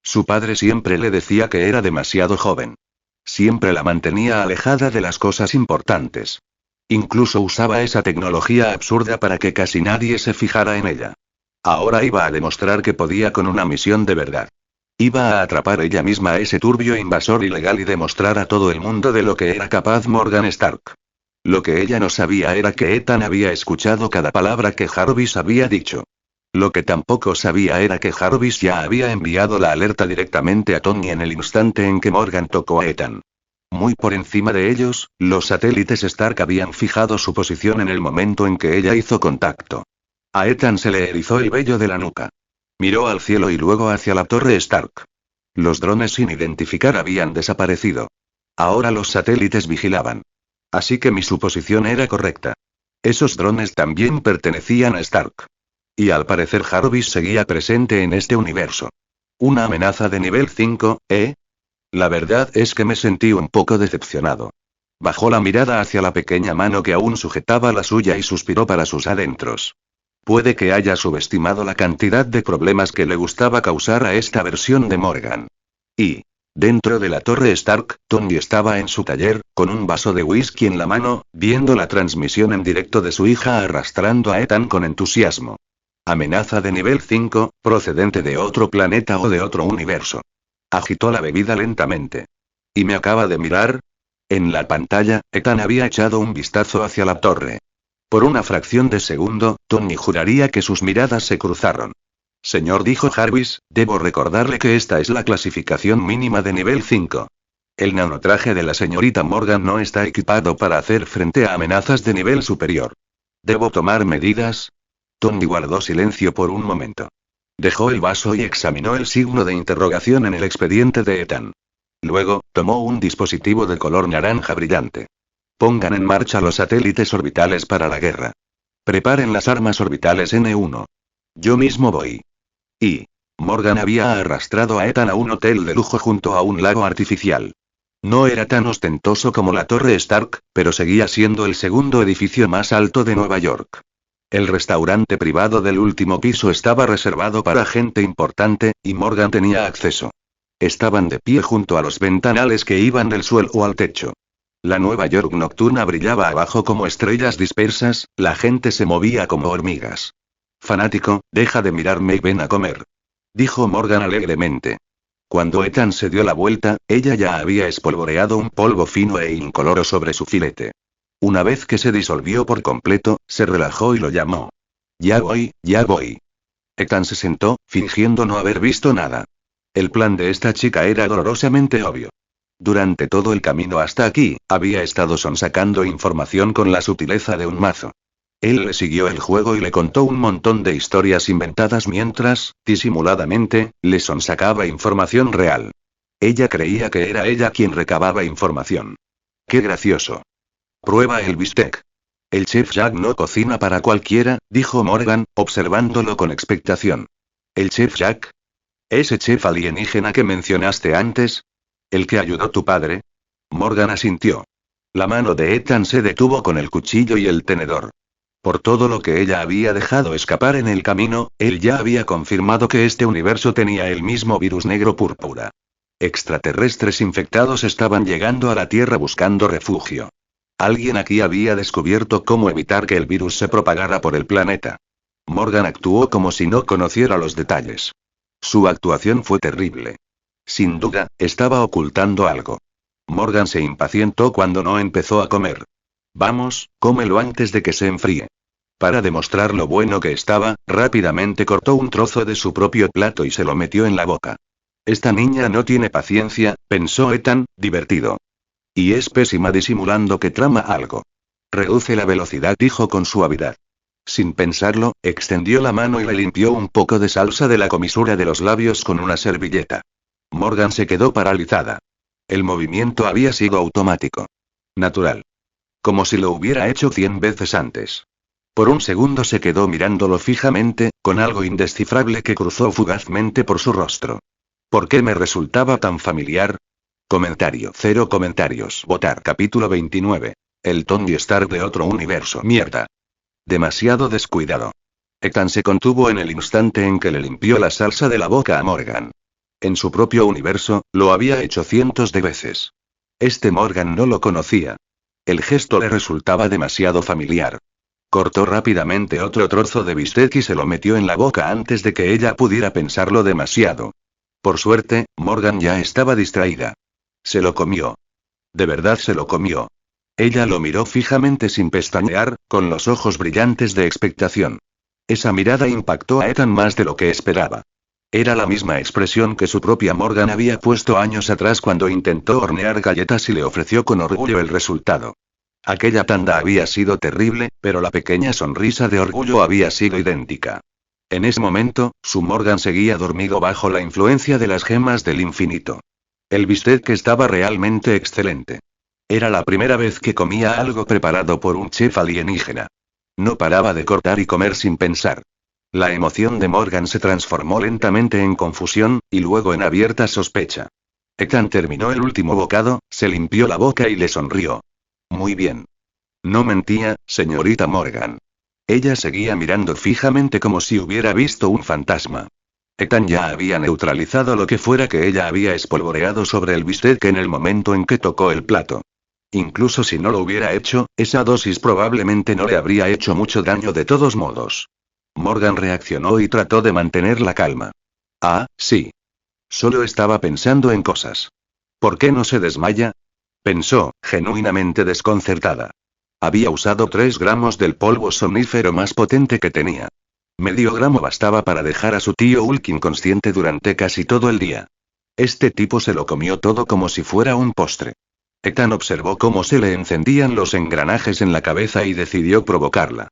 Su padre siempre le decía que era demasiado joven. Siempre la mantenía alejada de las cosas importantes. Incluso usaba esa tecnología absurda para que casi nadie se fijara en ella. Ahora iba a demostrar que podía con una misión de verdad. Iba a atrapar ella misma a ese turbio invasor ilegal y demostrar a todo el mundo de lo que era capaz Morgan Stark. Lo que ella no sabía era que Ethan había escuchado cada palabra que Jarvis había dicho. Lo que tampoco sabía era que Jarvis ya había enviado la alerta directamente a Tony en el instante en que Morgan tocó a Ethan. Muy por encima de ellos, los satélites Stark habían fijado su posición en el momento en que ella hizo contacto. A Ethan se le erizó el vello de la nuca. Miró al cielo y luego hacia la torre Stark. Los drones sin identificar habían desaparecido. Ahora los satélites vigilaban. Así que mi suposición era correcta. Esos drones también pertenecían a Stark. Y al parecer Jarvis seguía presente en este universo. Una amenaza de nivel 5, ¿eh? La verdad es que me sentí un poco decepcionado. Bajó la mirada hacia la pequeña mano que aún sujetaba la suya y suspiró para sus adentros. Puede que haya subestimado la cantidad de problemas que le gustaba causar a esta versión de Morgan. Y, dentro de la torre Stark, Tony estaba en su taller, con un vaso de whisky en la mano, viendo la transmisión en directo de su hija arrastrando a Ethan con entusiasmo. Amenaza de nivel 5, procedente de otro planeta o de otro universo. Agitó la bebida lentamente. ¿Y me acaba de mirar? En la pantalla, Ethan había echado un vistazo hacia la torre. Por una fracción de segundo, Tony juraría que sus miradas se cruzaron. Señor, dijo Jarvis, debo recordarle que esta es la clasificación mínima de nivel 5. El nanotraje de la señorita Morgan no está equipado para hacer frente a amenazas de nivel superior. ¿Debo tomar medidas? Tony guardó silencio por un momento. Dejó el vaso y examinó el signo de interrogación en el expediente de Ethan. Luego, tomó un dispositivo de color naranja brillante. Pongan en marcha los satélites orbitales para la guerra. Preparen las armas orbitales N1. Yo mismo voy. Y Morgan había arrastrado a Ethan a un hotel de lujo junto a un lago artificial. No era tan ostentoso como la Torre Stark, pero seguía siendo el segundo edificio más alto de Nueva York. El restaurante privado del último piso estaba reservado para gente importante, y Morgan tenía acceso. Estaban de pie junto a los ventanales que iban del suelo al techo. La Nueva York nocturna brillaba abajo como estrellas dispersas, la gente se movía como hormigas. Fanático, deja de mirarme y ven a comer. Dijo Morgan alegremente. Cuando Ethan se dio la vuelta, ella ya había espolvoreado un polvo fino e incoloro sobre su filete. Una vez que se disolvió por completo, se relajó y lo llamó. Ya voy, ya voy. Ethan se sentó, fingiendo no haber visto nada. El plan de esta chica era dolorosamente obvio. Durante todo el camino hasta aquí, había estado sonsacando información con la sutileza de un mazo. Él le siguió el juego y le contó un montón de historias inventadas mientras, disimuladamente, le sonsacaba información real. Ella creía que era ella quien recababa información. ¡Qué gracioso! Prueba el bistec. El chef Jack no cocina para cualquiera, dijo Morgan, observándolo con expectación. ¿El chef Jack? ¿Ese chef alienígena que mencionaste antes? ¿El que ayudó tu padre? Morgan asintió. La mano de Ethan se detuvo con el cuchillo y el tenedor. Por todo lo que ella había dejado escapar en el camino, él ya había confirmado que este universo tenía el mismo virus negro púrpura. Extraterrestres infectados estaban llegando a la Tierra buscando refugio. Alguien aquí había descubierto cómo evitar que el virus se propagara por el planeta. Morgan actuó como si no conociera los detalles. Su actuación fue terrible. Sin duda, estaba ocultando algo. Morgan se impacientó cuando no empezó a comer. Vamos, cómelo antes de que se enfríe. Para demostrar lo bueno que estaba, rápidamente cortó un trozo de su propio plato y se lo metió en la boca. Esta niña no tiene paciencia, pensó Ethan, divertido. Y es pésima disimulando que trama algo. Reduce la velocidad, dijo con suavidad. Sin pensarlo, extendió la mano y le limpió un poco de salsa de la comisura de los labios con una servilleta. Morgan se quedó paralizada. El movimiento había sido automático. Natural. Como si lo hubiera hecho 100 veces antes. Por un segundo se quedó mirándolo fijamente, con algo indescifrable que cruzó fugazmente por su rostro. ¿Por qué me resultaba tan familiar? Comentario. 0 comentarios. Votar. Capítulo 29. El Tony Stark de otro universo. Mierda. Demasiado descuidado. Ethan se contuvo en el instante en que le limpió la salsa de la boca a Morgan. En su propio universo, lo había hecho cientos de veces. Este Morgan no lo conocía. El gesto le resultaba demasiado familiar. Cortó rápidamente otro trozo de bistec y se lo metió en la boca antes de que ella pudiera pensarlo demasiado. Por suerte, Morgan ya estaba distraída. Se lo comió. De verdad se lo comió. Ella lo miró fijamente sin pestañear, con los ojos brillantes de expectación. Esa mirada impactó a Ethan más de lo que esperaba. Era la misma expresión que su propia Morgan había puesto años atrás cuando intentó hornear galletas y le ofreció con orgullo el resultado. Aquella tanda había sido terrible, pero la pequeña sonrisa de orgullo había sido idéntica. En ese momento, su Morgan seguía dormido bajo la influencia de las gemas del infinito. El bistec estaba realmente excelente. Era la primera vez que comía algo preparado por un chef alienígena. No paraba de cortar y comer sin pensar. La emoción de Morgan se transformó lentamente en confusión, y luego en abierta sospecha. Ethan terminó el último bocado, se limpió la boca y le sonrió. Muy bien. No mentía, señorita Morgan. Ella seguía mirando fijamente como si hubiera visto un fantasma. Ethan ya había neutralizado lo que fuera que ella había espolvoreado sobre el bistec en el momento en que tocó el plato. Incluso si no lo hubiera hecho, esa dosis probablemente no le habría hecho mucho daño de todos modos. Morgan reaccionó y trató de mantener la calma. Ah, sí. Solo estaba pensando en cosas. ¿Por qué no se desmaya? Pensó, genuinamente desconcertada. Había usado 3 gramos del polvo somnífero más potente que tenía. Medio gramo bastaba para dejar a su tío Hulk inconsciente durante casi todo el día. Este tipo se lo comió todo como si fuera un postre. Ethan observó cómo se le encendían los engranajes en la cabeza y decidió provocarla.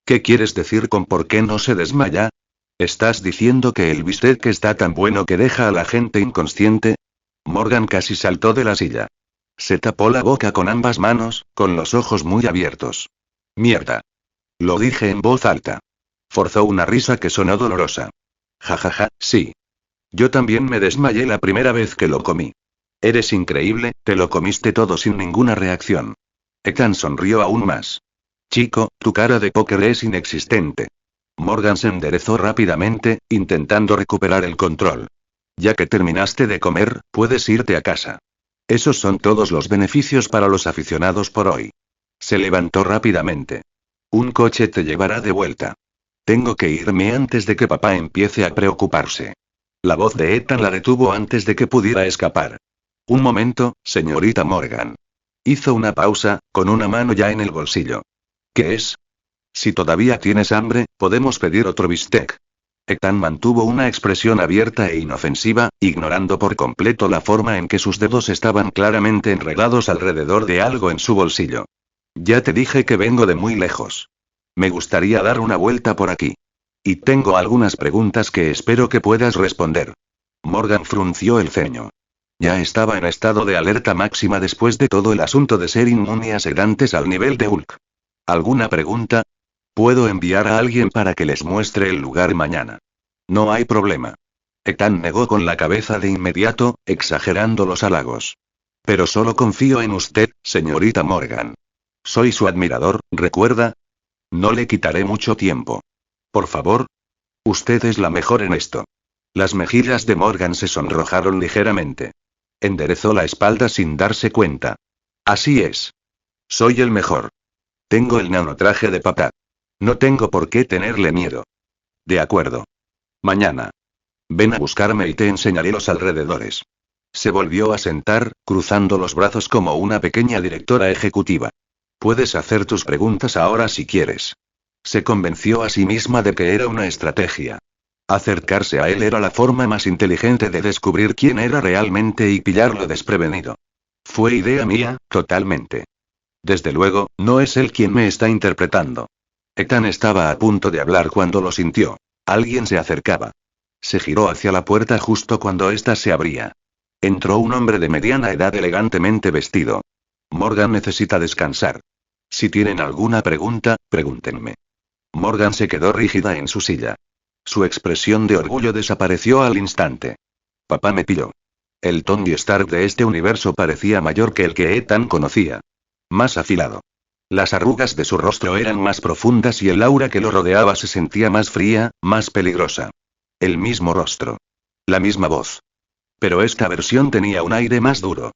¿Qué quieres decir con por qué no se desmaya? ¿Estás diciendo que el bistec está tan bueno que deja a la gente inconsciente? Morgan casi saltó de la silla. Se tapó la boca con ambas manos, con los ojos muy abiertos. Mierda. Lo dije en voz alta. Forzó una risa que sonó dolorosa. Jajaja, sí. Yo también me desmayé la primera vez que lo comí. Eres increíble, te lo comiste todo sin ninguna reacción. Ethan sonrió aún más. Chico, tu cara de póker es inexistente. Morgan se enderezó rápidamente, intentando recuperar el control. Ya que terminaste de comer, puedes irte a casa. Esos son todos los beneficios para los aficionados por hoy. Se levantó rápidamente. Un coche te llevará de vuelta. Tengo que irme antes de que papá empiece a preocuparse. La voz de Ethan la detuvo antes de que pudiera escapar. Un momento, señorita Morgan. Hizo una pausa, con una mano ya en el bolsillo. ¿Qué es? Si todavía tienes hambre, podemos pedir otro bistec. Ethan mantuvo una expresión abierta e inofensiva, ignorando por completo la forma en que sus dedos estaban claramente enredados alrededor de algo en su bolsillo. Ya te dije que vengo de muy lejos. Me gustaría dar una vuelta por aquí. Y tengo algunas preguntas que espero que puedas responder. Morgan frunció el ceño. Ya estaba en estado de alerta máxima después de todo el asunto de ser inmune a sedantes al nivel de Hulk. ¿Alguna pregunta? Puedo enviar a alguien para que les muestre el lugar mañana. No hay problema. Ethan negó con la cabeza de inmediato, exagerando los halagos. Pero solo confío en usted, señorita Morgan. Soy su admirador, ¿recuerda? No le quitaré mucho tiempo. Por favor. Usted es la mejor en esto. Las mejillas de Morgan se sonrojaron ligeramente. Enderezó la espalda sin darse cuenta. Así es. Soy el mejor. Tengo el nanotraje de papá. No tengo por qué tenerle miedo. De acuerdo. Mañana. Ven a buscarme y te enseñaré los alrededores. Se volvió a sentar, cruzando los brazos como una pequeña directora ejecutiva. Puedes hacer tus preguntas ahora si quieres. Se convenció a sí misma de que era una estrategia. Acercarse a él era la forma más inteligente de descubrir quién era realmente y pillarlo desprevenido. Fue idea mía, totalmente. Desde luego, no es él quien me está interpretando. Ethan estaba a punto de hablar cuando lo sintió. Alguien se acercaba. Se giró hacia la puerta justo cuando ésta se abría. Entró un hombre de mediana edad elegantemente vestido. Morgan necesita descansar. Si tienen alguna pregunta, pregúntenme. Morgan se quedó rígida en su silla. Su expresión de orgullo desapareció al instante. Papá me pilló. El Tony Stark de este universo parecía mayor que el que Ethan conocía. Más afilado. Las arrugas de su rostro eran más profundas y el aura que lo rodeaba se sentía más fría, más peligrosa. El mismo rostro. La misma voz. Pero esta versión tenía un aire más duro.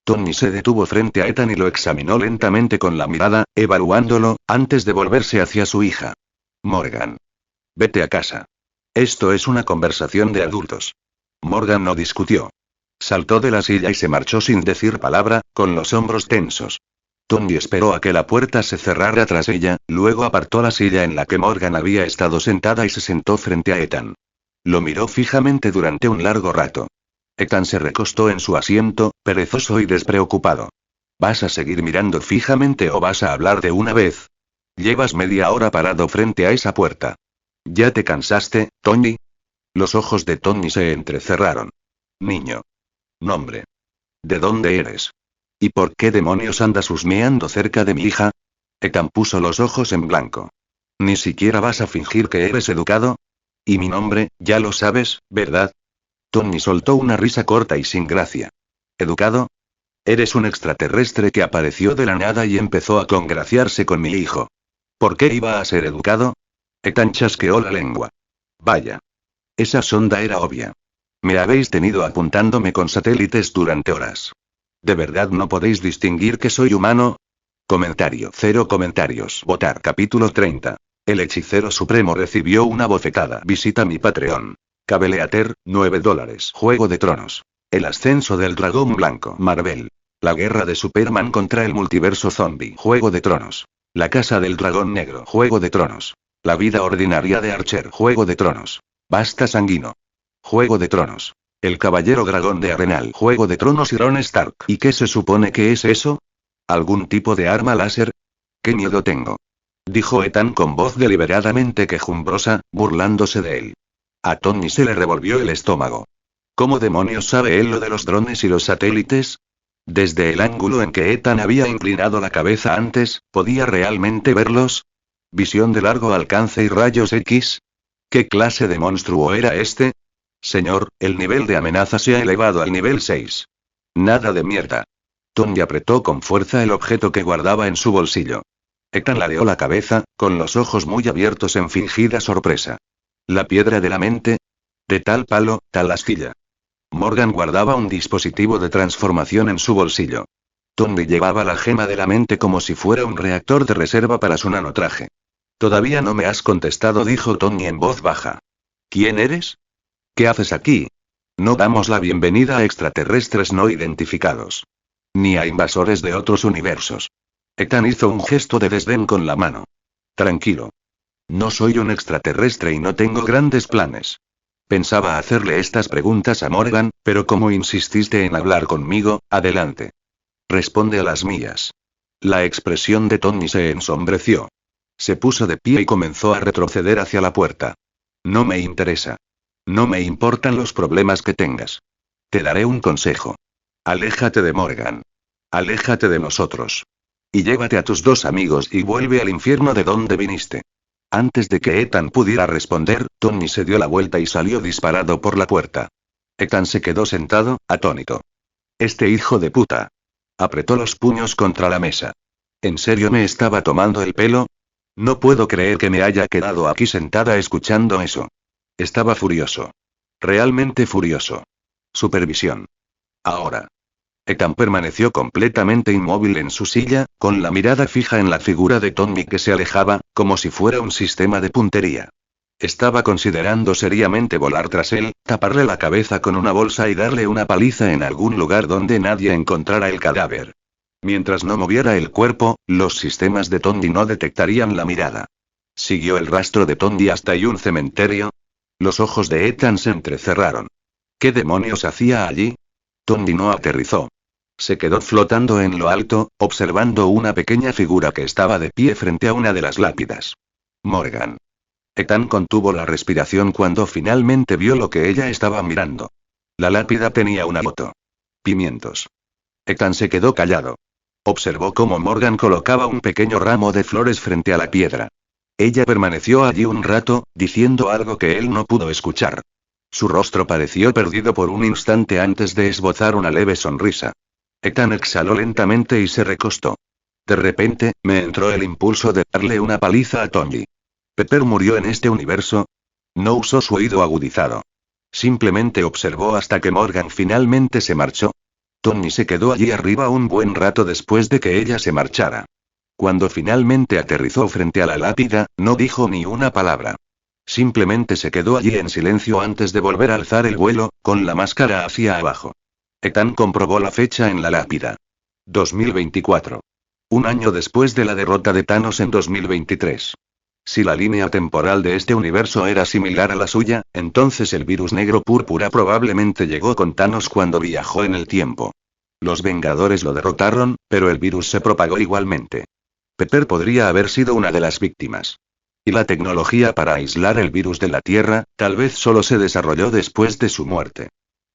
Tony se detuvo frente a Ethan y lo examinó lentamente con la mirada, evaluándolo, antes de volverse hacia su hija. Morgan. Vete a casa. Esto es una conversación de adultos. Morgan no discutió. Saltó de la silla y se marchó sin decir palabra, con los hombros tensos. Tony esperó a que la puerta se cerrara tras ella, luego apartó la silla en la que Morgan había estado sentada y se sentó frente a Ethan. Lo miró fijamente durante un largo rato. Ethan se recostó en su asiento, perezoso y despreocupado. ¿Vas a seguir mirando fijamente o vas a hablar de una vez? Llevas media hora parado frente a esa puerta. ¿Ya te cansaste, Tony? Los ojos de Tony se entrecerraron. Niño. Nombre. ¿De dónde eres? ¿Y por qué demonios andas husmeando cerca de mi hija? Ethan puso los ojos en blanco. ¿Ni siquiera vas a fingir que eres educado? Y mi nombre, ya lo sabes, ¿verdad? Tony soltó una risa corta y sin gracia. ¿Educado? Eres un extraterrestre que apareció de la nada y empezó a congraciarse con mi hijo. ¿Por qué iba a ser educado? Ethan chasqueó la lengua. Vaya. Esa sonda era obvia. Me habéis tenido apuntándome con satélites durante horas. ¿De verdad no podéis distinguir que soy humano? Comentario. 0 comentarios. Votar. Capítulo 30. El hechicero supremo recibió una bofetada. Visita mi Patreon. Cabeleater, $9. Juego de Tronos. El ascenso del dragón blanco. Marvel. La guerra de Superman contra el multiverso zombie. Juego de Tronos. La casa del dragón negro. Juego de Tronos. La vida ordinaria de Archer. Juego de Tronos. Basta sanguino. Juego de Tronos. El caballero dragón de Arenal. Juego de Tronos y Ron Stark. ¿Y qué se supone que es eso? ¿Algún tipo de arma láser? ¡Qué miedo tengo! Dijo Ethan con voz deliberadamente quejumbrosa, burlándose de él. A Tony se le revolvió el estómago. ¿Cómo demonios sabe él lo de los drones y los satélites? Desde el ángulo en que Ethan había inclinado la cabeza antes, ¿podía realmente verlos? ¿Visión de largo alcance y rayos X? ¿Qué clase de monstruo era este? Señor, el nivel de amenaza se ha elevado al nivel 6. Nada de mierda. Tony apretó con fuerza el objeto que guardaba en su bolsillo. Ethan ladeó la cabeza, con los ojos muy abiertos en fingida sorpresa. ¿La piedra de la mente? De tal palo, tal astilla. Morgan guardaba un dispositivo de transformación en su bolsillo. Tony llevaba la gema de la mente como si fuera un reactor de reserva para su nanotraje. Todavía no me has contestado, dijo Tony en voz baja. ¿Quién eres? ¿Qué haces aquí? No damos la bienvenida a extraterrestres no identificados. Ni a invasores de otros universos. Ethan hizo un gesto de desdén con la mano. Tranquilo. No soy un extraterrestre y no tengo grandes planes. Pensaba hacerle estas preguntas a Morgan, pero como insististe en hablar conmigo, adelante. Responde a las mías. La expresión de Tony se ensombreció. Se puso de pie y comenzó a retroceder hacia la puerta. No me interesa. No me importan los problemas que tengas. Te daré un consejo. Aléjate de Morgan. Aléjate de nosotros. Y llévate a tus 2 amigos y vuelve al infierno de donde viniste. Antes de que Ethan pudiera responder, Tony se dio la vuelta y salió disparado por la puerta. Ethan se quedó sentado, atónito. Este hijo de puta. Apretó los puños contra la mesa. ¿En serio me estaba tomando el pelo? No puedo creer que me haya quedado aquí sentada escuchando eso. Estaba furioso. Realmente furioso. Supervisión. Ahora. Ethan permaneció completamente inmóvil en su silla, con la mirada fija en la figura de Tony que se alejaba, como si fuera un sistema de puntería. Estaba considerando seriamente volar tras él, taparle la cabeza con una bolsa y darle una paliza en algún lugar donde nadie encontrara el cadáver. Mientras no moviera el cuerpo, los sistemas de Tony no detectarían la mirada. Siguió el rastro de Tony hasta un cementerio. Los ojos de Ethan se entrecerraron. ¿Qué demonios hacía allí? Tony no aterrizó. Se quedó flotando en lo alto, observando una pequeña figura que estaba de pie frente a una de las lápidas. Morgan. Ethan contuvo la respiración cuando finalmente vio lo que ella estaba mirando. La lápida tenía una foto. Pimientos. Ethan se quedó callado. Observó cómo Morgan colocaba un pequeño ramo de flores frente a la piedra. Ella permaneció allí un rato, diciendo algo que él no pudo escuchar. Su rostro pareció perdido por un instante antes de esbozar una leve sonrisa. Ethan exhaló lentamente y se recostó. De repente, me entró el impulso de darle una paliza a Tony. ¿Pepper murió en este universo? No usó su oído agudizado. Simplemente observó hasta que Morgan finalmente se marchó. Tony se quedó allí arriba un buen rato después de que ella se marchara. Cuando finalmente aterrizó frente a la lápida, no dijo ni una palabra. Simplemente se quedó allí en silencio antes de volver a alzar el vuelo, con la máscara hacia abajo. Ethan comprobó la fecha en la lápida. 2024. Un año después de la derrota de Thanos en 2023. Si la línea temporal de este universo era similar a la suya, entonces el virus negro púrpura probablemente llegó con Thanos cuando viajó en el tiempo. Los Vengadores lo derrotaron, pero el virus se propagó igualmente. Pepper podría haber sido una de las víctimas. Y la tecnología para aislar el virus de la Tierra, tal vez solo se desarrolló después de su muerte.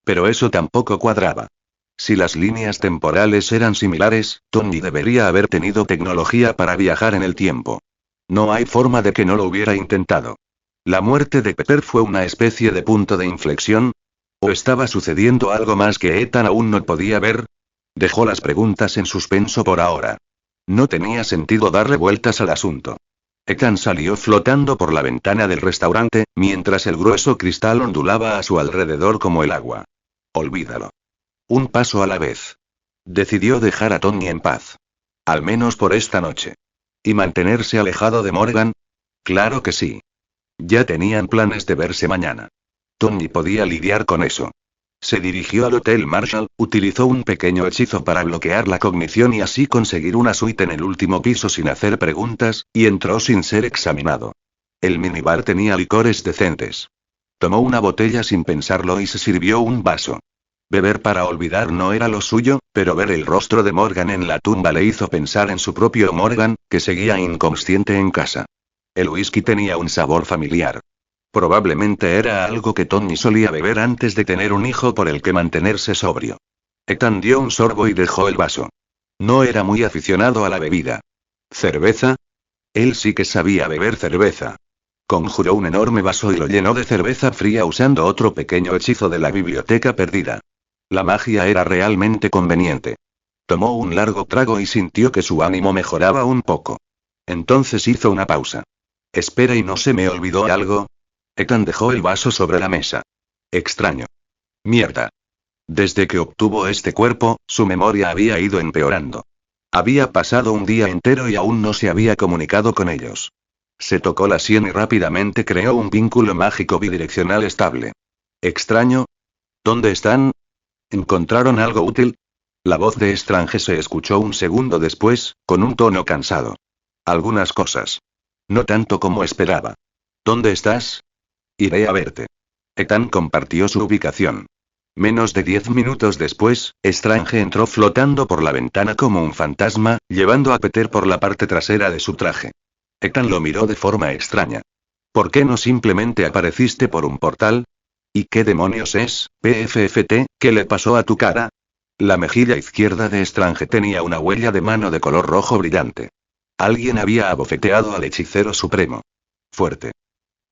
Pero eso tampoco cuadraba. Si las líneas temporales eran similares, Tony debería haber tenido tecnología para viajar en el tiempo. No hay forma de que no lo hubiera intentado. ¿La muerte de Pepper fue una especie de punto de inflexión? ¿O estaba sucediendo algo más que Ethan aún no podía ver? Dejó las preguntas en suspenso por ahora. No tenía sentido darle vueltas al asunto. Ethan salió flotando por la ventana del restaurante, mientras el grueso cristal ondulaba a su alrededor como el agua. Olvídalo. Un paso a la vez. Decidió dejar a Tony en paz. Al menos por esta noche. Y mantenerse alejado de Morgan. Claro que sí. Ya tenían planes de verse mañana. Tony podía lidiar con eso. Se dirigió al Hotel Marshall, utilizó un pequeño hechizo para bloquear la cognición y así conseguir una suite en el último piso sin hacer preguntas, y entró sin ser examinado. El minibar tenía licores decentes. Tomó una botella sin pensarlo y se sirvió un vaso. Beber para olvidar no era lo suyo, pero ver el rostro de Morgan en la tumba le hizo pensar en su propio Morgan, que seguía inconsciente en casa. El whisky tenía un sabor familiar. Probablemente era algo que Tony solía beber antes de tener un hijo por el que mantenerse sobrio. Ethan dio un sorbo y dejó el vaso. No era muy aficionado a la bebida. ¿Cerveza? Él sí que sabía beber cerveza. Conjuró un enorme vaso y lo llenó de cerveza fría usando otro pequeño hechizo de la biblioteca perdida. La magia era realmente conveniente. Tomó un largo trago y sintió que su ánimo mejoraba un poco. Entonces hizo una pausa. Espera, ¿y no se me olvidó algo? Ethan dejó el vaso sobre la mesa. Extraño. Mierda. Desde que obtuvo este cuerpo, su memoria había ido empeorando. Había pasado un día entero y aún no se había comunicado con ellos. Se tocó la sien y rápidamente creó un vínculo mágico bidireccional estable. Extraño. ¿Dónde están? ¿Encontraron algo útil? La voz de Strange se escuchó un segundo después, con un tono cansado. Algunas cosas. No tanto como esperaba. ¿Dónde estás? Iré a verte. Ethan compartió su ubicación. Menos de 10 minutos después, Strange entró flotando por la ventana como un fantasma, llevando a Peter por la parte trasera de su traje. Ethan lo miró de forma extraña. ¿Por qué no simplemente apareciste por un portal? ¿Y qué demonios es, PFFT, qué le pasó a tu cara? La mejilla izquierda de Strange tenía una huella de mano de color rojo brillante. Alguien había abofeteado al hechicero supremo. Fuerte.